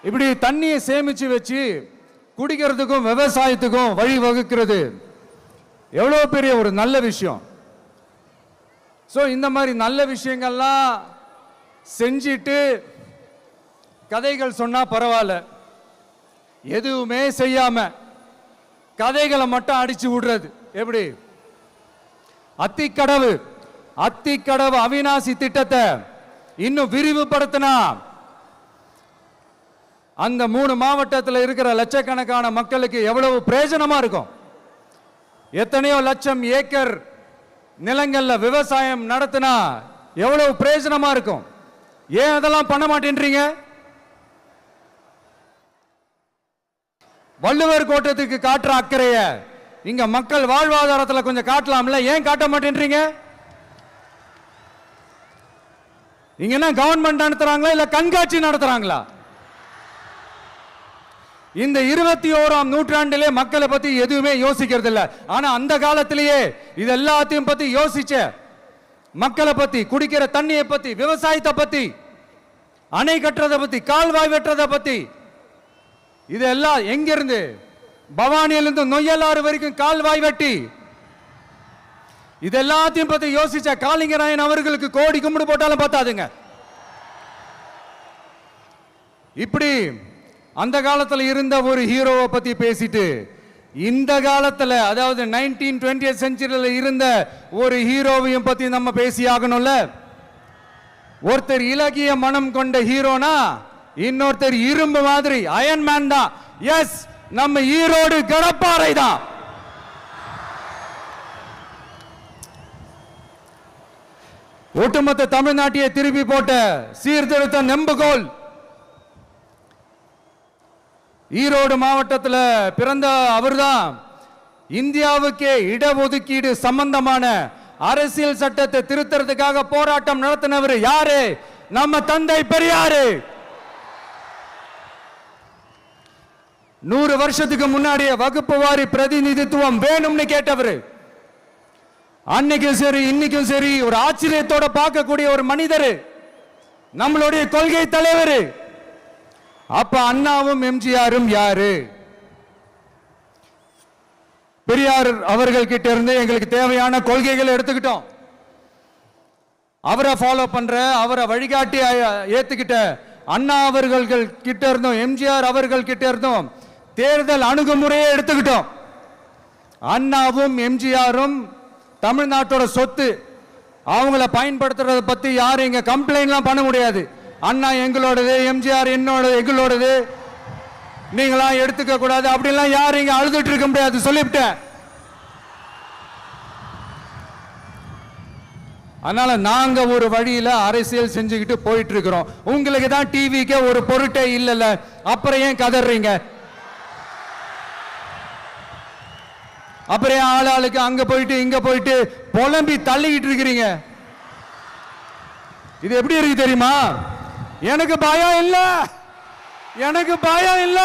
இப்படி தண்ணியை சேமிச்சு வச்சு குடிக்கிறதுக்கும் விவசாயத்துக்கும் வழி வகுக்கிறது எவ்வளவு பெரிய ஒரு நல்ல விஷயம். ஸோ இந்த மாதிரி நல்ல விஷயங்கள்லாம் செஞ்சிட்டு கதைகள் சொன்னா பரவாயில்ல, எதுவுமே செய்யாம கதைகளை மட்டும் அடிச்சு விடுறது எப்படி? அத்திக்கடவு அவிநாசி திட்டத்தை இன்னும் விரிவுபடுத்தினா அந்த 3 மாவட்டத்தில் இருக்கிற லட்சக்கணக்கான மக்களுக்கு எவ்வளவு பிரயோஜனமா இருக்கும். எத்தனையோ லட்சம் ஏக்கர் நிலங்கள்ல விவசாயம் நடத்தினா எவ்வளவு பிரயோஜனமா இருக்கும். ஏன் அதெல்லாம் பண்ண மாட்டேன்றீங்க? வள்ளுவர் கோட்டத்துக்கு காட்டுற அக்கறைய இங்க மக்கள் வாழ்வாதாரத்தில் கொஞ்சம் காட்டலாம்ல, ஏன் காட்ட மாட்டேன்றீங்க? இங்க என்ன கவர்மெண்ட் நடத்துறாங்களா இல்ல கண்காட்சி நடத்துறாங்களா? இந்த 21ஆம் நூற்றாண்டிலே மக்களை பத்தி எதுவுமே யோசிக்கிறது இல்ல. ஆனா அந்த காலத்திலேயே இது எல்லாத்தையும் பத்தி யோசிச்ச மக்களை பத்தி, குடிக்கிற தண்ணியை பத்தி, விவசாயத்தை பத்தி, அணை கட்டுறதை பத்தி, கால்வாய் வெட்டுறதை பத்தி, இதெல்லாம் எங்கிருந்து? பவானியிலிருந்து நொய்யலாறு வரைக்கும் கால்வாய் வெட்டி இது எல்லாத்தையும் பத்தி யோசிச்ச காளிங்கராயன் அவர்களுக்கு கோடி கும்பிடு போட்டாலும் பார்த்தாதுங்க. இப்படி அந்த காலத்தில் இருந்த ஒரு ஹீரோவை பத்தி பேசிட்டு இந்த காலத்தில், அதாவது 1920th செஞ்சுரியில் இருந்த ஒரு ஹீரோவையும் பத்தி நம்ம பேசி ஆகணும்ல. ஒருத்தர் இலகிய மனம் கொண்ட ஹீரோனா இன்னொருத்தர் இரும்பு மாதிரி அயன் மேன் தான். எஸ், நம்ம ஈரோடு கடப்பாறை தான். ஒட்டுமொத்த தமிழ்நாட்டையே திருப்பி போட்ட சீர்திருத்த நெம்புகோல் ஈரோடு மாவட்டத்தில் பிறந்த அவர்தான். இந்தியாவுக்கே இடஒதுக்கீடு சம்பந்தமான அரசியல் சட்டத்தை திருத்தறதுக்காக போராட்டம் நடத்தினவர் யாரு? நம்ம தந்தை பெரியாரு. 100 வருஷத்துக்கு முன்னாடியே வகுப்பு வாரி பிரதிநிதித்துவம் வேணும்னு கேட்டவர். அன்னைக்கும் சரி இன்னைக்கும் சரி ஒரு ஆச்சரியத்தோட பார்க்கக்கூடிய ஒரு மனிதர், நம்மளுடைய கொள்கை தலைவர். அப்ப அண்ணாவும் எம்ஜிஆரும் யாரு? பெரியார் அவர்கள் கிட்ட இருந்து எங்களுக்கு தேவையான கொள்கைகளை எடுத்துக்கிட்டோம். அவரை ஃபாலோ பண்ற, அவரை வழிகாட்டி ஏத்துக்கிட்ட அண்ணா அவர்கள் கிட்ட இருந்தோம், எம்ஜிஆர் அவர்கள் கிட்ட இருந்தோம் தேர்தல் அணுகுமுறையை எடுத்துக்கிட்டோம். அண்ணாவும் எம்ஜிஆரும் தமிழ்நாட்டோட சொத்து. அவங்கள பயன்படுத்துறத பத்தி யாரும் இங்க கம்ப்ளைண்ட்லாம் பண்ண முடியாது. அண்ணா எங்களோடது, எம்ஜிஆர் என்னோடது, எங்களோடது, நீங்களாம் எடுத்துக்க கூடாது அப்படிலாம் யாரும் இங்க அழுதுட்டு இருக்க முடியாது, சொல்லிவிட்டேன். அதனால நாங்க ஒரு வழியில அரசியல் செஞ்சுக்கிட்டு போயிட்டு இருக்கிறோம். உங்களுக்கு தான் டிவிக்கே ஒரு பொருட்டே இல்லைல்ல, அப்புறம் ஏன் கதறீங்க? அப்புறம் ஆளாளுக்கு அங்க போயிட்டு இங்க போயிட்டு புலம்பி தள்ளிக்கிட்டு இருக்கிறீங்க. இது எப்படி இருக்கு தெரியுமா? எனக்கு பயம் இல்ல, எனக்கு பயம் இல்ல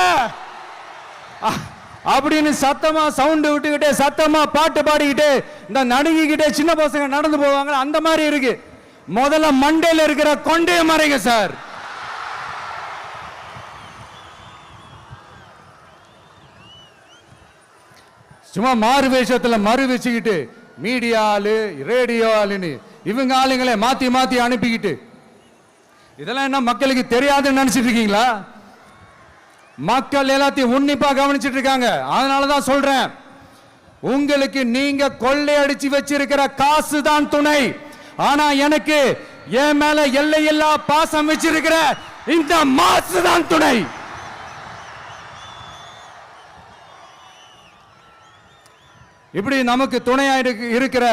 அப்படின்னு சத்தமா சவுண்ட் விட்டுக்கிட்டே சத்தமா பாட்டு பாடிக்கிட்டு இந்த நடுங்கிக்கிட்டே சின்ன பசங்க நடந்து போவாங்க, அந்த மாதிரி இருக்கு. முதல்ல மண்டையில இருக்கிற கொண்டே மறைங்க சார். சும்மா மாறு வேஷத்துல மறு வச்சுக்கிட்டு மீடியா ஆளு, ரேடியோ ஆளுன்னு இவங்க ஆளுங்களே மாத்தி மாத்தி அனுப்பிக்கிட்டு இதெல்லாம் என்ன மக்களுக்கு தெரியாதுன்னு நினைச்சிட்டு இருக்கீங்களா? மக்கள் எல்லாத்தையும் உன்னிப்பா கவனிச்சிட்டு இருக்காங்க. அதனாலதான் சொல்றேன், உங்களுக்கு நீங்க கொள்ளையடிச்சு வச்சிருக்கிற காசு தான் துணை. ஆனா எனக்கு என் மேல எல்லையில்லா பாசம் வச்சிருக்கிற இந்த மாசு தான் துணை. இப்படி நமக்கு துணையா இருக்கிற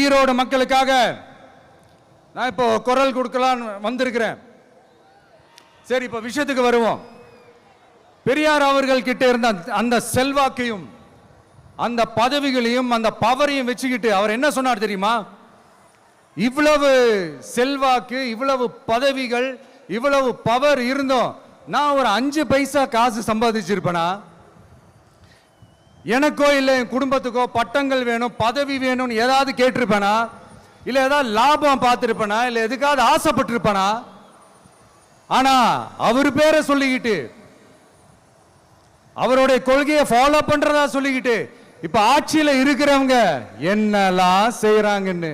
ஈரோடு மக்களுக்காக நான் இப்போ குரல் கொடுக்கலாம் வந்திருக்கிறேன். சரி, இப்ப விஷயத்துக்கு வருவோம். பெரியார் அவர்கள் கிட்ட இருந்த அந்த செல்வாக்கையும் அந்த பதவிகளையும் அந்த பவரையும் வச்சுக்கிட்டு அவர் என்ன சொன்னார் தெரியுமா? இவ்வளவு செல்வாக்கு, இவ்வளவு பதவிகள், இவ்வளவு பவர் இருந்தோம் நான் ஒரு 5 பைசா காசு சம்பாதிச்சிருப்பேனா? எனக்கோ இல்லை என் குடும்பத்துக்கோ பட்டங்கள் வேணும், பதவி வேணும்னு ஏதாவது கேட்டிருப்பேனா? இல்லை ஏதாவது லாபம் பார்த்துருப்பேனா? இல்லை எதுக்காவது ஆசைப்பட்டிருப்பேனா? ஆனா அவர் பேரை சொல்லிக்கிட்டு அவருடைய கொள்கையை ஃபாலோ பண்றதா சொல்லிக்கிட்டு இப்ப ஆட்சியில இருக்கிறவங்க என்னெல்லாம் செய்யறாங்கன்னு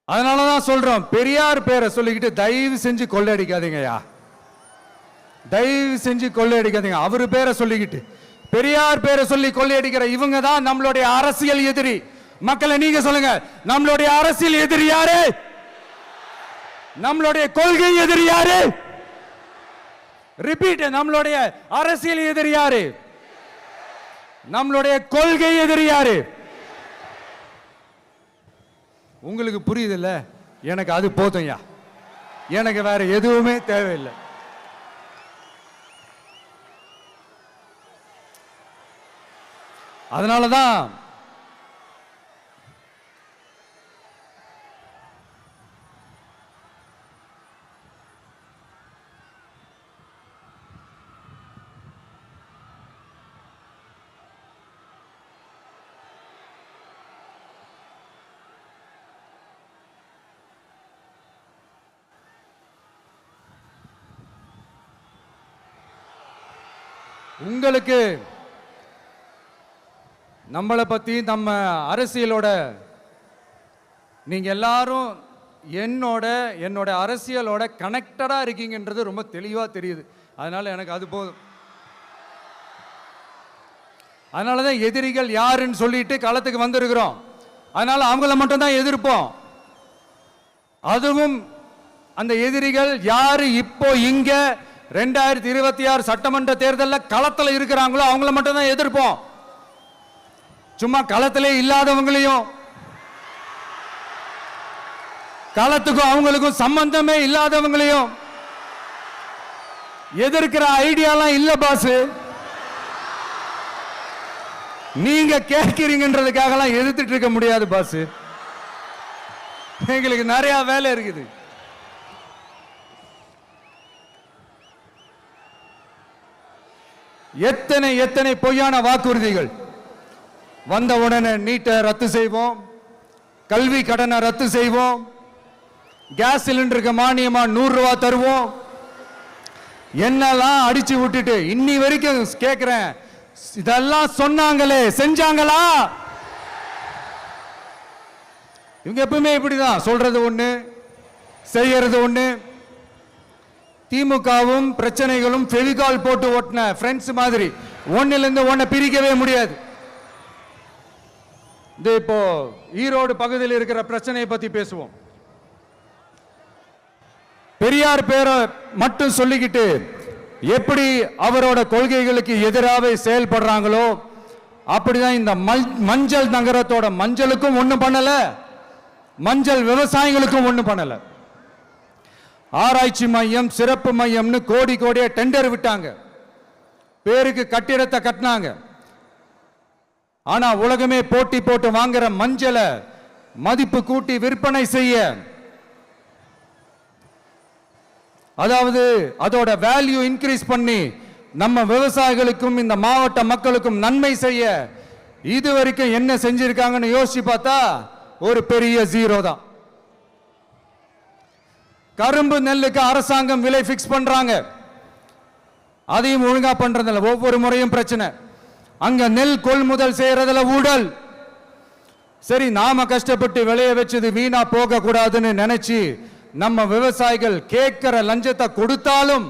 அதனாலதான் சொல்றோம், பெரியார் பேரை சொல்லிக்கிட்டு தயவு செஞ்சு கொள்ளையடிக்காதீங்கயா, தயவு செஞ்சு கொள்ளையடிக்காதீங்க. அவரு பேரை சொல்லிக்கிட்டு பெரியார் பேரை சொல்லி கொள்ளையடிக்கிற இவங்க தான் நம்மளுடைய அரசியல் எதிரி. மக்களை நீங்க சொல்லுங்க, நம்மளுடைய அரசியல் எதிரி யாரு? நம்மளுடைய கொள்கை எதிரி யாரு? ரிப்பீட், நம்மளுடைய அரசியல் எதிரி யாரு? நம்மளுடைய கொள்கை எதிரி யாரு? உங்களுக்கு புரியுதுல்ல? எனக்கு அது போதும்யா, எனக்கு வேற எதுவுமே தேவையில்லை. அதனாலதான் உங்களுக்கு நம்மளை பத்தி நம்ம அரசியலோட நீங்க எல்லாரும் என்னோட அரசியலோட கனெக்டடா இருக்கீங்கன்றது ரொம்ப தெளிவா தெரியுது. அதனால எனக்கு அது போதும். அதனாலதான் எதிரிகள் யாருன்னு சொல்லிட்டு களத்துக்கு வந்திருக்கிறோம். அதனால அவங்கள மட்டும் தான் எதிர்ப்போம். அதுவும் அந்த எதிரிகள் யாரு இப்போ இங்க 2026 சட்டமன்ற தேர்தலில் களத்தில் இருக்கிறாங்களோ அவங்கள மட்டும் தான் எதிர்ப்போம். சும்மா களத்திலே இல்லாதவங்களையும், களத்துக்கும் அவங்களுக்கும் சம்பந்தமே இல்லாதவங்களையும் எதிர்க்கிற ஐடியாலாம் இல்ல பாஸ். நீங்க கேட்கிறீங்கன்றதுக்காகலாம் எதிர்த்துட்டு இருக்க முடியாது பாஸ். எங்களுக்கு நிறைய வேலை இருக்குது. எத்தனை பொய்யான வாக்குறுதிகள். வந்த உடனே நீட்டை ரத்து செய்வோம், கல்வி கடனை ரத்து செய்வோம், கேஸ் சிலிண்டருக்கு மானியமா 100 ரூபாய் தருவோம், என்னெல்லாம் அடிச்சு விட்டுட்டு இன்னி வரைக்கும் கேட்கிறேன். இதெல்லாம் சொன்னாங்களே, செஞ்சாங்களா? இவங்க எப்பவுமே இப்படிதான், சொல்றது ஒண்ணு செய்யறது ஒண்ணு. திமுகவும் பிரச்சனைகளும் ஃபெவிகால் போட்டு ஓட்டின ஃப்ரெண்ட்ஸ் மாதிரி ஒன்னுல இருந்து ஒன்ன பிரிக்கவே முடியாது. இது இப்போ ஈரோடு பகுதியில் இருக்கிற பிரச்சனையை பத்தி பேசுவோம். பெரியார் பேரை மட்டும் சொல்லிக்கிட்டு எப்படி அவரோட கொள்கைகளுக்கு எதிராக செயல்படுறாங்களோ அப்படிதான் இந்த மஞ்சள் நகரத்தோட மஞ்சளுக்கும் ஒண்ணும் பண்ணல, மஞ்சள் விவசாயிகளுக்கும் ஒண்ணும் பண்ணல. ஆராய்ச்சி மையம், சிறப்பு மையம்னு கோடி கோடியா டெண்டர் விட்டாங்க, பேருக்கு கட்டிடத்தை கட்டினாங்க. ஆனா உலகமே போட்டி போட்டு வாங்குற மஞ்சளை மதிப்பு கூட்டி விற்பனை செய்ய, அதாவது அதோட வேல்யூ இன்க்ரீஸ் பண்ணி நம்ம விவசாயிகளுக்கும் இந்த மாவட்ட மக்களுக்கும் நன்மை செய்ய இதுவரைக்கும் என்ன செஞ்சிருக்காங்கன்னு யோசிச்சு பார்த்தா ஒரு பெரிய ஜீரோ தான். கரும்பு நெல்லுக்கு அரசாங்கம் விலை பிக்ஸ் பண்றாங்க, அதையும் ஒழுங்கா பண்றதில்ல, ஒவ்வொரு முறையும் பிரச்சனை. அங்க நெல் கொள்முதல் செய்யறதுல ஊழல். சரி, நாம கஷ்டப்பட்டு விளைய வச்சது வீணா போக கூடாதுன்னு நினைச்சு நம்ம விவசாயிகள் கேட்கிற லஞ்சத்தை கொடுத்தாலும்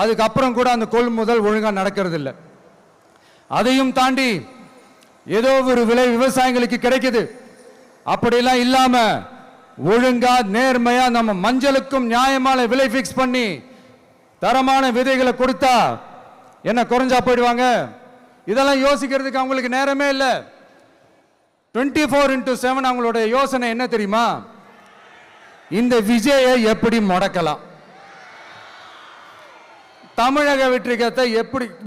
அதுக்கப்புறம் கூட அந்த கொள்முதல் ஒழுங்கா நடக்கிறது இல்லை. அதையும் தாண்டி ஏதோ ஒரு விலை விவசாயிகளுக்கு கிடைக்குது. அப்படிலாம் இல்லாம ஒழுங்கா நேர்மையா நம்ம மஞ்சளுக்கும் நியாயமான விலை பிக்ஸ் பண்ணி தரமான விதைகளை கொடுத்தா என்ன குறைஞ்சா போயிடுவாங்க? இதெல்லாம் யோசிக்கிறதுக்கு அவங்களுக்கு நேரமே இல்லை. 24x7 அவங்களோட யோசனை என்ன தெரியுமா? இந்த விஜயை எப்படி முடக்கலாம், தமிழக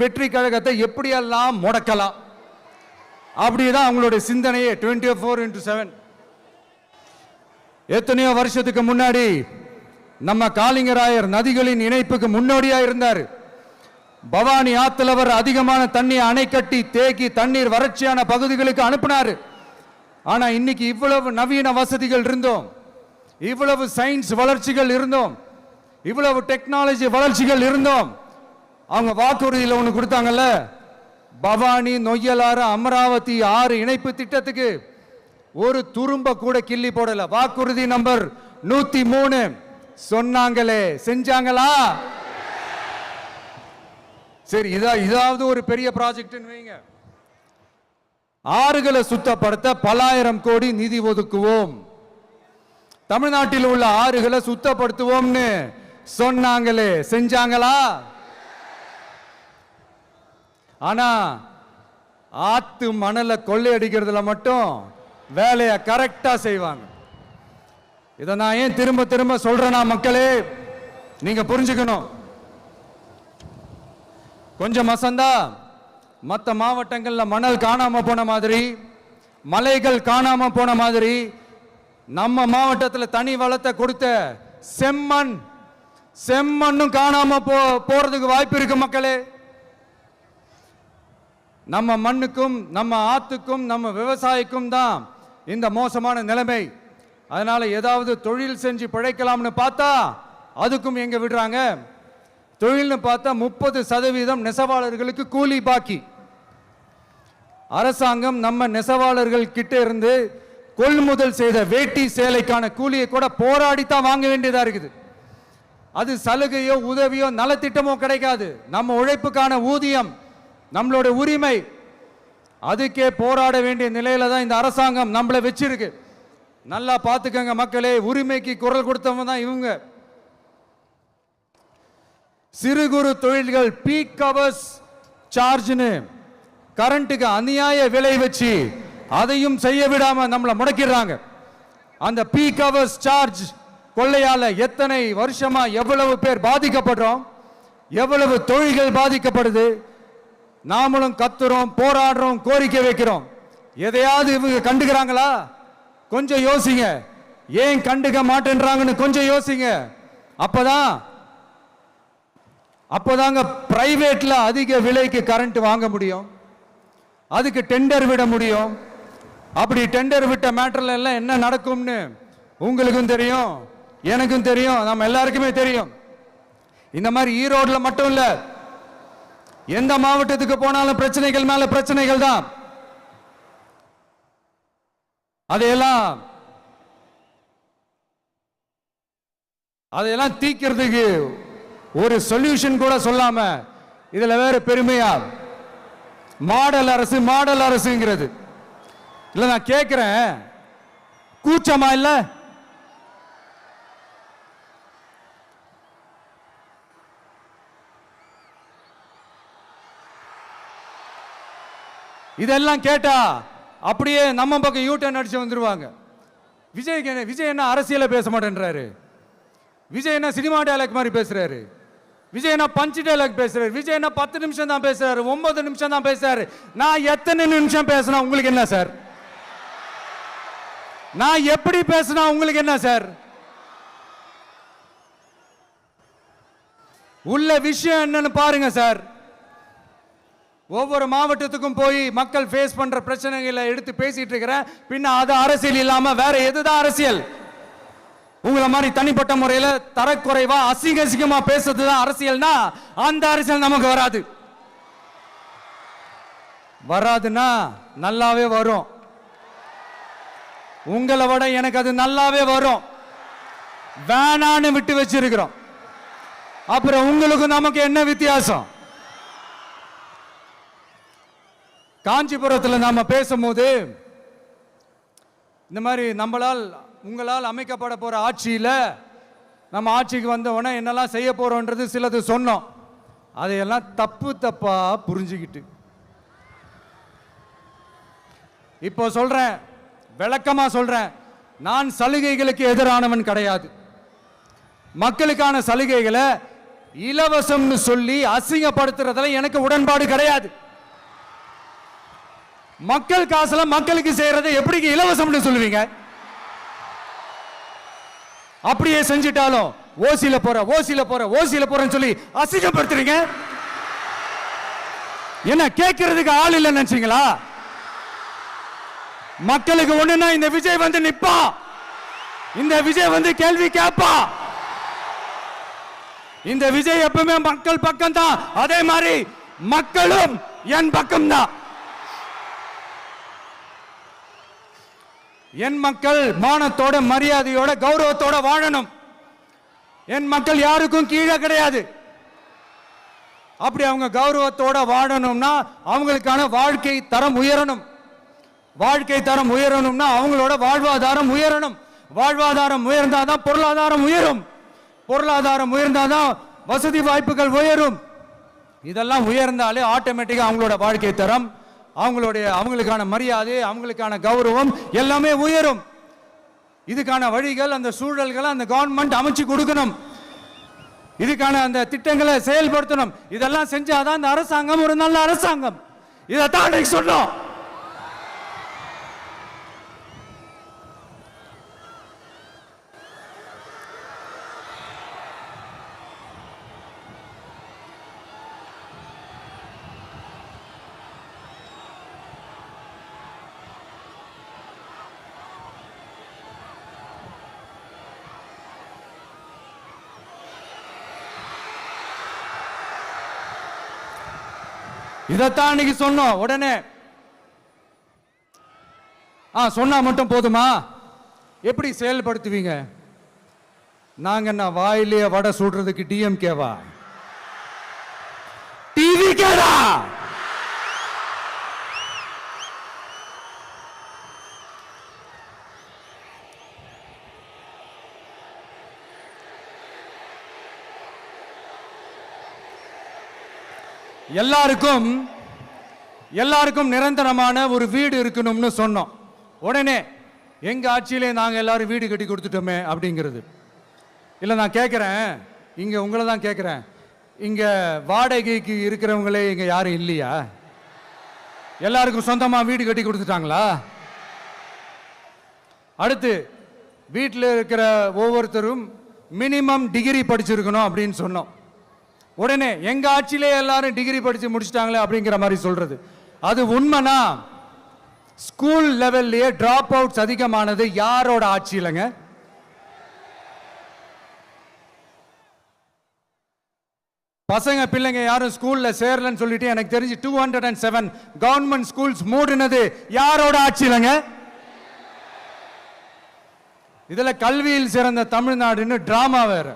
வெற்றி கழகத்தை எப்படியெல்லாம் முடக்கலாம், அப்படிதான் அவங்களுடைய சிந்தனையே 24x7. எத்தனையோ வருஷத்துக்கு முன்னாடி நம்ம காளிங்கராயர் நதிகளின் இணைப்புக்கு முன்னோடியா இருந்தார். பவானி ஆத்துல வர அதிகமான தண்ணீர் அணை கட்டி தேக்கி தண்ணீர் வறட்சியான பகுதிகளுக்கு அனுப்பினாரு. ஆனா இன்னைக்கு இவ்வளவு நவீன வசதிகள் இருந்தோம், இவ்வளவு சயின்ஸ் வளர்ச்சிகள் இருந்தோம், இவ்வளவு டெக்னாலஜி வளர்ச்சிகள் இருந்தோம், அவங்க வாக்குறுதியில் ஒன்று கொடுத்தாங்கல்ல, பவானி நொய்யலாறு அமராவதி 6 இணைப்பு திட்டத்துக்கு ஒரு துரும்ப கூட கிள்ளி போடல. வாக்குறுதி நம்பர் 103 சொன்னாங்களே, செஞ்சாங்களா? சரி, இதாவது ஒரு பெரிய ப்ராஜெக்ட் வைங்க. ஆறுகளை சுத்தப்படுத்த பல்லாயிரம் கோடி நிதி ஒதுக்குவோம், தமிழ்நாட்டில் உள்ள ஆறுகளை சுத்தப்படுத்துவோம்னு சொன்னாங்களே, செஞ்சாங்களா? ஆனா ஆத்து மணலை கொள்ளையடிக்கிறதுல மட்டும் வேலையை கரெக்டா செய்வாங்க. இதை நான் ஏன் திரும்ப திரும்ப சொல்றேன்னா, மக்களே நீங்க புரிஞ்சுக்கணும். கொஞ்சம் மசந்தா மற்ற மாவட்டங்கள்ல மணல் காணாம போன மாதிரி, மலைகள் காணாம போன மாதிரி, நம்ம மாவட்டத்தில் தனி வளத்தை கொடுத்த செம்மண்ணும் காணாம போறதுக்கு வாய்ப்பு இருக்கு மக்களே. நம்ம மண்ணுக்கும் நம்ம ஆத்துக்கும் நம்ம விவசாயிக்கும் தான் இந்த மோசமான நிலைமை. அதனால ஏதாவது தொழில் செஞ்சு பிழைக்கலாம்னு பார்த்தா அதுக்கும் எங்க விடுறாங்க? தொழில்னு பார்த்தா 30% நெசவாளர்களுக்கு கூலி பாக்கி. அரசாங்கம் நம்ம நெசவாளர்கள் கிட்ட இருந்து கொள்முதல் செய்த வேட்டி சேலைக்கான கூலியை கூட போராடித்தான் வாங்க வேண்டியதா இருக்குது. அது சலுகையோ உதவியோ நலத்திட்டமோ கிடைக்காது. நம்ம உழைப்புக்கான ஊதியம், நம்மளோட உரிமை, அதுக்கே போராட வேண்டிய நிலையில தான் இந்த அரசாங்கம் நம்மளை வச்சிருக்கு. நல்லா பார்த்துக்கங்க மக்களே, உரிமைக்கு குரல் கொடுத்தவங்க தான் இவங்க. சிறு குறு தொழில்கள் பீக் ஹவர்ஸ் சார்ஜ்னு கரண்ட்டுக்கு அநியாய விலை வச்சு அதையும் செய்ய விடாம நம்மளை முடக்கிடுறாங்க. அந்த பீக் ஹவர்ஸ் சார்ஜ் கொள்ளையால எத்தனை வருஷமா எவ்வளவு பேர் பாதிக்கப்படுறோம், எவ்வளவு தொழில்கள் பாதிக்கப்படுது. நாமளும் கத்துறோம், போராடுறோம், கோரிக்கை வைக்கிறோம். எதையாவது இவங்க கண்டுக்கிறாங்களா? கொஞ்சம் யோசிங்க. ஏன் கண்டுக்க மாட்டேன்றாங்கன்னு கொஞ்சம் யோசிங்க. அப்போதாங்க பிரைவேட்ல அதிக விலைக்கு கரண்ட் வாங்க முடியும், அதுக்கு டெண்டர் விட முடியும். அப்படி டெண்டர் விட்ட மேட்டர்ல எல்லாம் என்ன நடக்கும்னு உங்களுக்கும் தெரியும், எனக்கும் தெரியும், நம்ம எல்லாருக்குமே தெரியும். இந்த மாதிரி ஈரோடுல மட்டும் இல்ல, எந்த மாவட்டத்துக்கு போனாலும் பிரச்சனைகள் மேல பிரச்சனைகள் தான். அதையெல்லாம் தீக்கிறதுக்கு ஒரு சொல்யூஷன் கூட சொல்லாம இதுல வேற பெருமையா மாடல் அரசுங்கிறது இல்ல. நான் கேட்கிறேன், கூச்சமா இல்ல? இதெல்லாம் கேட்டா அப்படியே நம்ம பக்கம் யூட்டர்ன் அடிச்சு வந்துருவாங்க. விஜய் என்ன அரசியல பேச மாட்டேன்றாரு, விஜய் என்ன சினிமா டயலாக் மாதிரி பேசுறாரு, விஜய் என்ன பஞ்ச் டயலாக் பேசுறாரு, விஜய் என்ன 10 நிமிஷம் தான் பேசுறாரு, 9 நிமிஷம் தான் பேசுறாரு. நான் எத்தனை நிமிஷம் பேசினா உங்களுக்கு என்ன சார்? நான் எப்படி பேசினா உங்களுக்கு என்ன சார்? உள்ள விஷயம் என்னன்னு பாருங்க சார். ஒவ்வொரு மாவட்டத்துக்கும் போய் மக்கள் ஃபேஸ் பண்ற பிரச்சனைகளை எடுத்து பேசிட்டு இருக்கிறேன். பின்ன அது அரசியல் இல்லாம வேற எதுதான் அரசியல்? உங்களை மாதிரி தனிப்பட்ட முறையில் தரக்குறைவா அசிங்கமா பேசுறதுதான் அரசியல்னா அந்த அரசியல் நமக்கு வராதுன்னா நல்லாவே வரும். உங்களை விட எனக்கு அது நல்லாவே வரும். வேணான்னு விட்டு வச்சிருக்கிறோம். அப்புறம் உங்களுக்கு நமக்கு என்ன வித்தியாசம்? காஞ்சிபுரத்தில் நாம பேசும்போது இந்த மாதிரி உங்களால் அமைக்கப்பட போற ஆட்சியில் நம்ம ஆட்சிக்கு வந்த உடனே என்னெல்லாம் செய்ய போறோன்றது சிலது சொன்னோம். அதையெல்லாம் தப்பா புரிஞ்சுக்கிட்டு இப்போ சொல்றேன், விளக்கமா சொல்றேன், நான் சலுகைகளுக்கு எதிரானவன் கிடையாது. மக்களுக்கான சலுகைகளை இலவசம்னு சொல்லி அசிங்கப்படுத்துறதுல எனக்கு உடன்பாடு கிடையாது. மக்கள் காசுல மக்களுக்கு செய்யறதை எப்படி இலவசம்னு சொல்லுவீங்க? அப்படியே செஞ்சிட்டாலும் ஓசில போறேன்னு சொல்லி அசிங்கப்படுத்துறீங்க. என்ன கேட்கறதுக்கு ஆள் இல்லைன்னு நினைச்சீங்களா? மக்களுக்கு ஒண்ணுன்னா இந்த விஜய் வந்து நிப்பா, இந்த விஜய் வந்து கேள்வி கேட்பா. இந்த விஜய் எப்பவுமே மக்கள் பக்கம் தான், அதே மாதிரி மக்களும் என் பக்கம் தான். என் மக்கள் மானத்தோட மரியாதையோட கௌரவத்தோட வாழணும். என் மக்கள் யாருக்கும் கீழே கிடையாது. அப்படி அவங்க கௌரவத்தோட வாழணும்னா அவங்களுக்கான வாழ்க்கை தரம் உயரணும். வாழ்க்கை தரம் உயரணும்னா அவங்களோட வாழ்வாதாரம் உயரணும். வாழ்வாதாரம் உயர்ந்தாதான் பொருளாதாரம் உயரும். பொருளாதாரம் உயர்ந்தாதான் வசதி வாய்ப்புகள் உயரும். இதெல்லாம் உயர்ந்தாலே ஆட்டோமேட்டிக்கா அவங்களோட வாழ்க்கை தரம், அவங்களுக்கான மரியாதை, அவங்களுக்கான கௌரவம் எல்லாமே உயரும். இதுக்கான வழிகள், அந்த சூழல்களை அந்த கவர்மெண்ட் அமைச்சு கொடுக்கணும். இதுக்கான அந்த திட்டங்களை செயல்படுத்தணும். இதெல்லாம் செஞ்சாதான் இந்த அரசாங்கம் ஒரு நல்ல அரசாங்கம். இதைத்தான் சொன்னோம். இதைத்தான் இன்னைக்கு சொன்னோம். உடனே சொன்னா மட்டும் போதுமா? எப்படி செயல்படுத்துவீங்க? நாங்க என்ன வாயிலே வடை சுடுறதுக்கு டிஎம்கேவா? டிவிகேடா? எல்லாருக்கும் நிரந்தரமான ஒரு வீடு இருக்கணும்னு சொன்னோம். உடனே எங்க ஆட்சியிலே நாங்க எல்லாரும் வீடு கட்டி கொடுத்துட்டோமே அப்படிங்கிறது இல்ல. நான் கேட்கிறேன், இங்க உங்களை தான் கேட்கிறேன், இங்க வாடகைக்கு இருக்கிறவங்களே இங்க யாரும் இல்லையா? எல்லாருக்கும் சொந்தமா வீடு கட்டி கொடுத்துட்டாங்களா? அடுத்து வீட்டில் இருக்கிற ஒவ்வொருத்தரும் மினிமம் டிகிரி படிச்சிருக்கணும் அப்படின்னு சொன்னோம். உடனே எங்க ஆட்சியிலே எல்லாரும் டிகிரி படிச்சு முடிச்சிட்டாங்களே அப்படிங்கிற மாதிரி சொல்றது அது உண்மைனா? ஸ்கூல் லெவல்லையே டிராப் அவுட்ஸ் அதிகமானது யாரோட ஆட்சியிலங்க? பசங்க பிள்ளைங்க யாரும் ஸ்கூல்ல சேரலன்னு சொல்லிட்டு எனக்கு தெரிஞ்சு 207 கவர்மெண்ட் ஸ்கூல்ஸ் மூடினது யாரோட ஆட்சியிலங்க? இதுல கல்வியில் சிறந்த தமிழ்நாடுன்னு டிராமா வேற.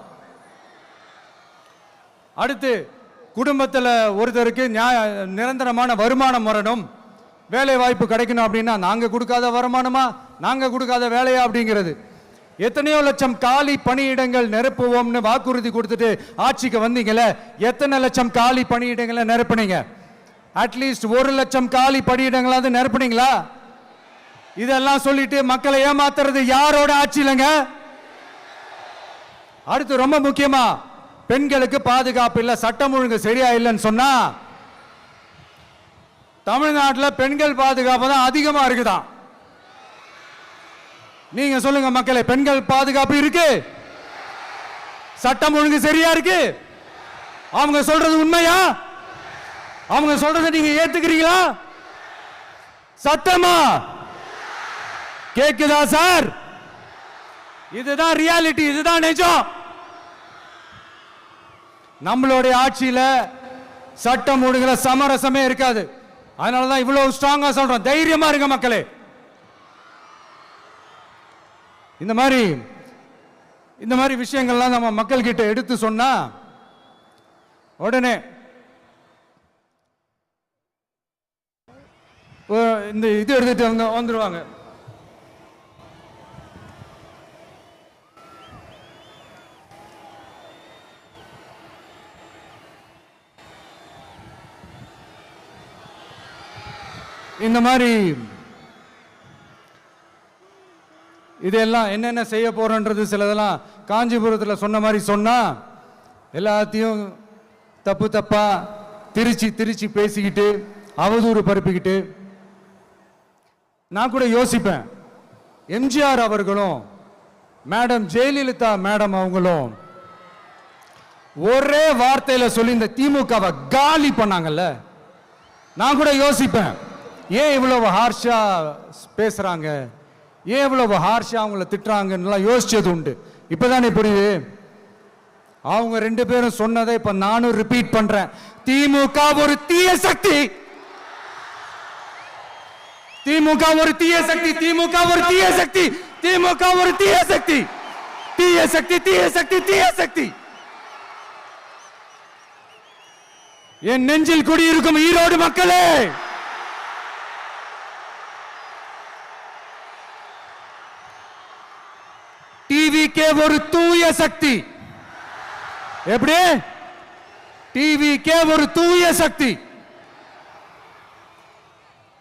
அடுத்து குடும்பத்தில் ஒருத்தருக்கு நிரந்தரமான வருமானம் வரணும், வேலை வாய்ப்பு கிடைக்கணும் அப்படின்னா நாங்க கொடுக்காத வருமானமா, நாங்க கொடுக்காத வேலையா அப்படிங்கிறது. எத்தனையோ லட்சம் காலி பணியிடங்கள் நிரப்புவோம்னு வாக்குறுதி கொடுத்துட்டு ஆட்சிக்கு வந்தீங்களே, எத்தனை லட்சம் காலி பணியிடங்களை நிரப்புனீங்க? அட்லீஸ்ட் 1 லட்சம் காலி பணியிடங்களாவது நிரப்புனீங்களா? இதெல்லாம் சொல்லிட்டு மக்களை ஏமாத்துறது யாரோட ஆட்சியிலங்க? அடுத்து ரொம்ப முக்கியமா, பெண்களுக்கு பாதுகாப்பு இல்ல, சட்டம் ஒழுங்கு சரியா இல்லைன்னு சொன்னா தமிழ்நாட்டில் பெண்கள் பாதுகாப்பு தான் அதிகமா இருக்குதான். நீங்க சொல்லுங்க மக்களே, பெண்கள் பாதுகாப்பு இருக்கு? சட்டம் ஒழுங்கு சரியா இருக்கு? அவங்க சொல்றது உண்மையா? அவங்க சொல்றதை நீங்க ஏத்துக்கிறீங்களா? சத்தமா கேக்குதா சார்? இதுதான் ரியாலிட்டி, இதுதான் நிஜம். நம்மளுடைய ஆட்சியில சட்டம் ஒழுங்குல சமரசமே இருக்காது. அதனாலதான் இவ்வளவு ஸ்ட்ராங்கா சொல்றோம், தைரியமா இருங்க மக்களே. இந்த மாதிரி விஷயங்கள்லாம் நம்ம மக்கள் கிட்ட எடுத்து சொன்னா உடனே இந்த இது எடுத்துட்டு வந்துருவாங்க. இந்த மாதிரி இதெல்லாம் என்னென்ன செய்ய போறோன்றது சிலதெல்லாம் காஞ்சிபுரத்தில் சொன்ன மாதிரி சொன்னா எல்லாத்தையும் தப்பு தப்பா திருச்சி பேசிக்கிட்டு அவதூறு பரப்பிக்கிட்டு. நான் கூட யோசிப்பேன், எம்ஜிஆர் அவர்களும் மேடம் ஜெயலலிதா மேடம் அவங்களும் ஒரே வார்த்தையில சொல்லி இந்த திமுகவை காலி பண்ணாங்கல்ல. நான் கூட யோசிப்பேன், ஏன் இவ்வளவு ஹார்ஷா பேசுறாங்க, ஏன் இவ்வளவு ஹார்ஷா அவங்கள திட்டுறாங்கன்னு யோசிச்சது உண்டு. இப்பதானே புரியுது. அவங்க 2 பேரும் சொன்னதை இப்ப நானும் ரிப்பீட் பண்றேன். திமுக ஒரு தீய சக்தி, திமுக ஒரு தீய சக்தி, திமுக ஒரு தீய சக்தி, திமுக ஒரு தீய சக்தி, தீய சக்தி, தீய சக்தி, தீய சக்தி. என் நெஞ்சில் குடியிருக்கும் ஈரோடு மக்களே, டிவிகே ஒரு தூய சக்தி. எப்படி? டிவிகே ஒரு தூய சக்தி.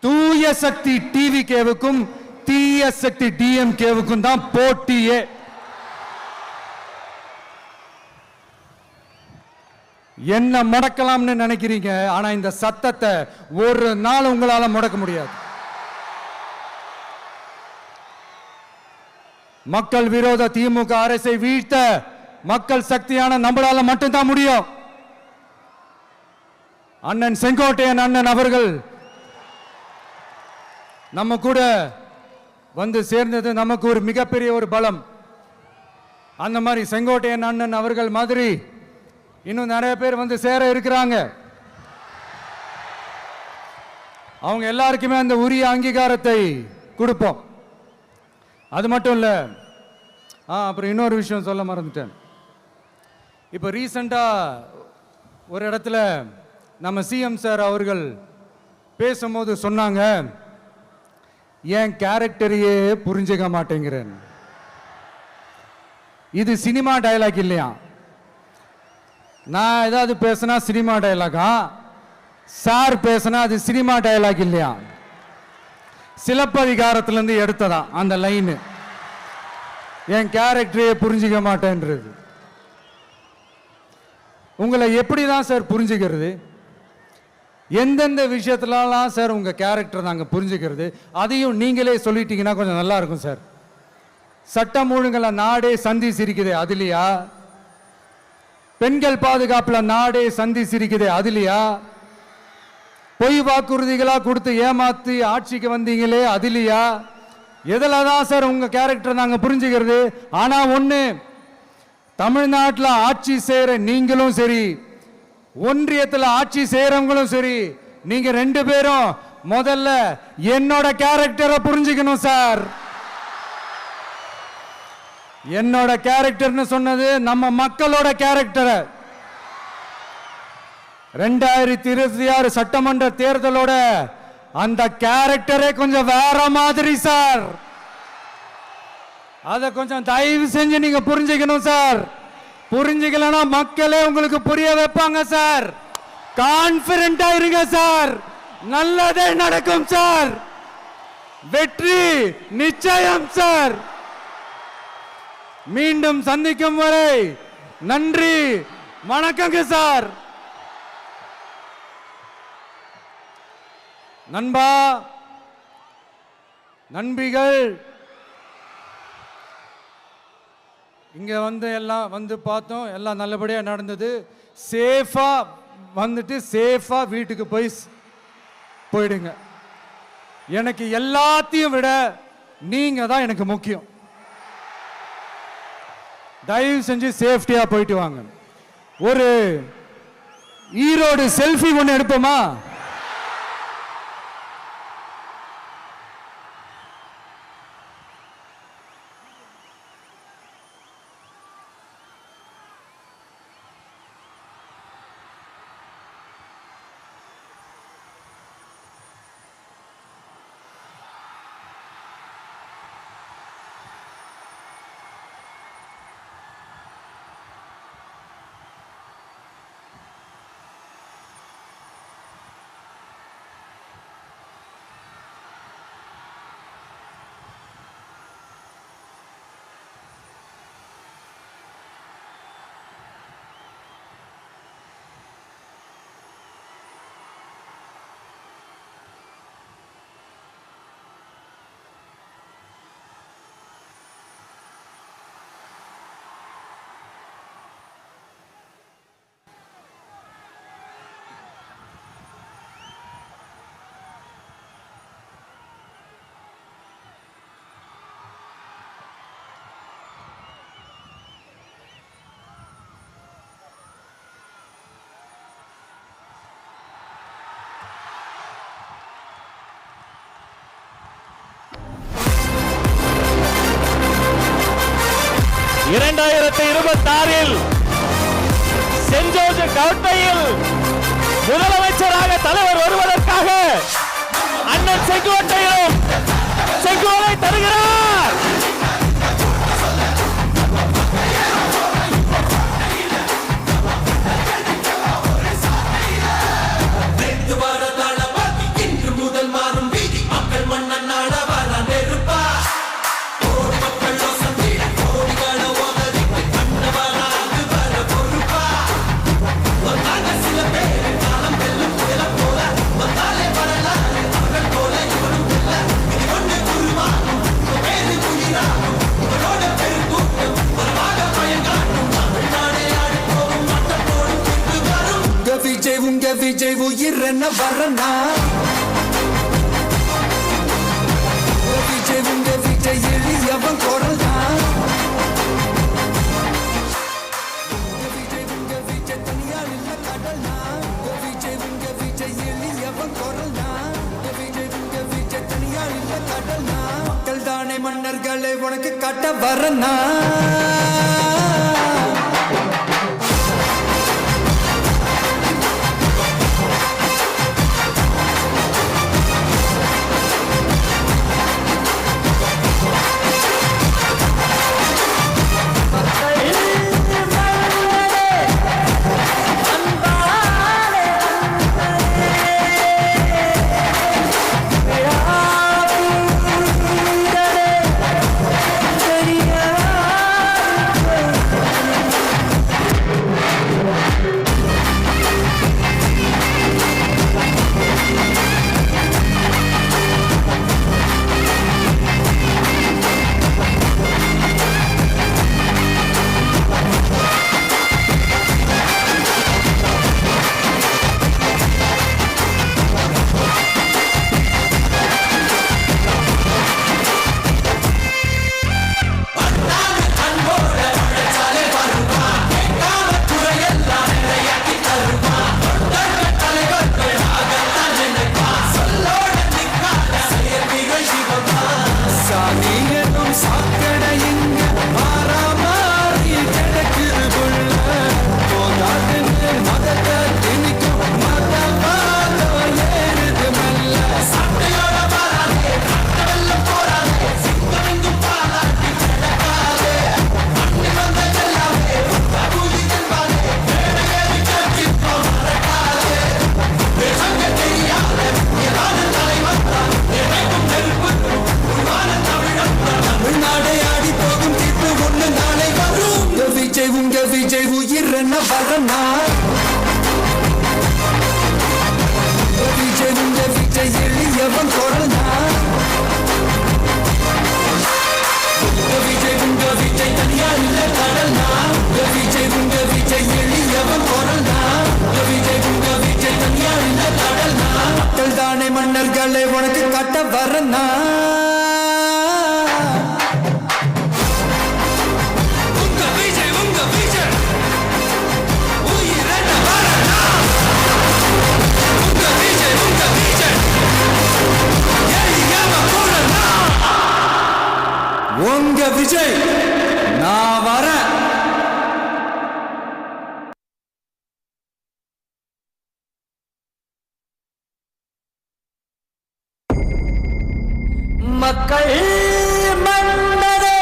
தூய சக்தி டிவிகேவுக்கும் தீய சக்தி டிஎம்கேவுக்கும் தான் போட்டியே. என்ன முடக்கலாம்னு நினைக்கிறீங்க, ஆனா இந்த சத்தத்தை ஒரு நாள் உங்களால முடக்க முடியாது. மக்கள் விரோத திமுக அரசை வீழ்த்த மக்கள் சக்தியான நம்மளால மட்டும்தான் முடியும். அண்ணன் செங்கோட்டையன் அண்ணன் அவர்கள் நம்ம கூட வந்து சேர்ந்தது நமக்கு ஒரு மிகப்பெரிய ஒரு பலம். அந்த மாதிரி செங்கோட்டையன் அண்ணன் அவர்கள் மாதிரி இன்னும் நிறைய பேர் வந்து சேர இருக்கிறாங்க. அவங்க எல்லாருக்குமே அந்த உரிய அங்கீகாரத்தை கொடுப்போம். அது மட்டும் இல்ல, அப்புறம் இன்னொரு விஷயம் சொல்ல மறந்துட்டேன். இப்போ ரீசண்டா ஒரு இடத்துல நம்ம சிஎம் சார் அவர்கள் பேசும்போது சொன்னாங்க, என் கேரக்டரையே புரிஞ்சுக்க மாட்டேங்கிறேன். இது சினிமா டயலாக் இல்லையா? நான் ஏதாவது பேசினா சினிமா டயலாகா? சார் பேசினா அது சினிமா டயலாக் இல்லையா? சிலப்பதிகாரத்திலிருந்து எடுத்ததா அந்த லைன். என் கேரக்டரையே புரிஞ்சிக்க மாட்டேன்றது. உங்களை எப்படி தான் சார் புரிஞ்சுக்கிறது? எந்தெந்த விஷயத்துலலாம் சார் உங்க கேரக்டர் நாங்க புரிஞ்சுக்கிறது? அதையும் நீங்களே சொல்லிட்டீங்கன்னா கொஞ்சம் நல்லா இருக்கும் சார். சட்டம் ஒழுங்குல நாடே சந்தி சிரிக்குது, அதுலையா? பெண்கள் பாதுகாப்புல நாடே சந்தி சிரிக்குது, அதுலையா? பொய் வாக்குறுதிகளா கொடுத்து ஏமாத்தி ஆட்சிக்கு வந்தீங்களே, அதுலையா? எதில் தான் சார் உங்க கேரக்டர் நாங்க புரிஞ்சுக்கிறது? ஆனா ஒண்ணு, தமிழ்நாட்டில் ஆட்சி செய்யற நீங்களும் சரி, ஒன்றியத்தில் ஆட்சி செய்யறவங்களும் சரி, நீங்க 2 பேரும் முதல்ல என்னோட கேரக்டரை புரிஞ்சுக்கணும் சார். என்னோட கேரக்டர்னு சொன்னது நம்ம மக்களோட கேரக்டர். 2026 சட்டமன்ற தேர்தலோட அந்த கேரக்டரே கொஞ்சம் வேற மாதிரி சார். அதை கொஞ்சம் தயவு செஞ்சு நீங்க புரிஞ்சுக்கணும் சார். புரிஞ்சுக்கலன்னா மக்களே உங்களுக்கு புரிய வைப்பாங்க சார். கான்பிடண்டா இருங்க சார், நல்லதே நடக்கும் சார், வெற்றி நிச்சயம் சார். மீண்டும் சந்திக்கும் வரை நன்றி, வணக்கங்க சார். நண்பா, நண்பிகள், இங்க எல்லாம் பார்த்தோம், எல்லாம் நல்லபடியா நடந்தது. சேஃபா வந்துட்டு சேஃபா வீட்டுக்கு போயிடுங்க. எனக்கு எல்லாத்தையும் விட நீங்க தான் எனக்கு முக்கியம். தயவு செஞ்சு சேஃப்டியா போயிட்டு வாங்க. ஒரு ஈரோடு செல்ஃபி ஒன்று எடுப்போமா? சென்ட் ஜோர்ஜ் கோட்டையில் முதலமைச்சராக தலைவர் வருவதற்காக அண்ணன் செங்கோட்டையிலும் செங்கோலை தருகிறார். விஜய் உயிரென்ன வரனா, விஜய் எளியவன் குரல் தான். விஜய் தனியால் இல்ல கடல் தான். விஜய் எளியவன் குரல் தான். விஜய் தனியால் இல்ல கடல் தான். மக்கள் தானே மன்னர்களை உனக்கு காட்ட வரனா. உயிரென்ன வரனா விஜய் உங்க விஜய் எளியவன் குரல்னா விஜய் உங்க விஜய் தனியா இல்ல கடல்னா விஜய் உங்க விஜய் எளியவன் குரல்னா விஜய் உங்க விஜய் தனியா இல்ல கடல்னா மக்கள் தானே மன்னர்களை உனக்கு காட்ட வரனா உங்க விஜய் உயிரென்ன வரனா உங்க விஜய் எளியவன் குரல்னா உங்க விஜய் நான் வரேன் மக்கள் மன்னரே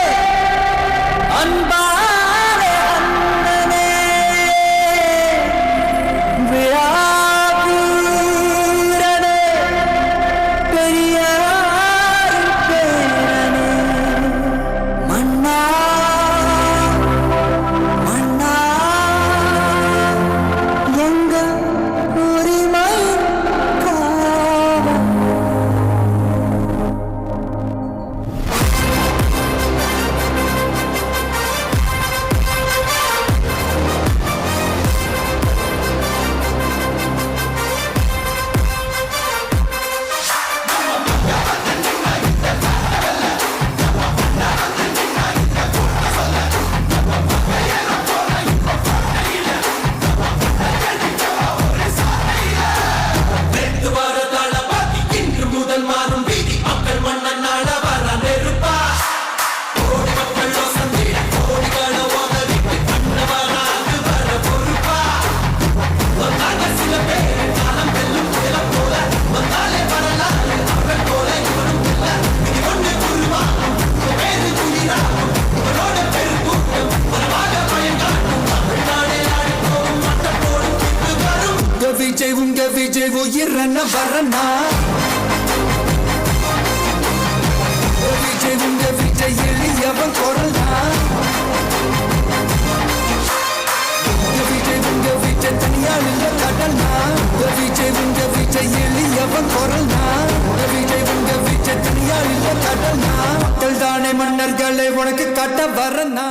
அன்பாரே அண்ணனே விழாவீரனே பெரியாரின் பேரனே மன்னா மன்னா எங்கள் உரிமை காவல் விஜய் உங்க விஜய் உயிரென்ன வரனா விஜய் உங்க விஜய் எளியவன் குரல்னா விஜய் உங்க விஜய் தனியா இல்ல கடல்னா விஜய் உங்க விஜய் எளியவன் குரல்னா விஜய் உங்க விஜய் தனியா இல்ல கடல்னா மக்கள் தானே மன்னர்களை உனக்கு காட்ட வரனா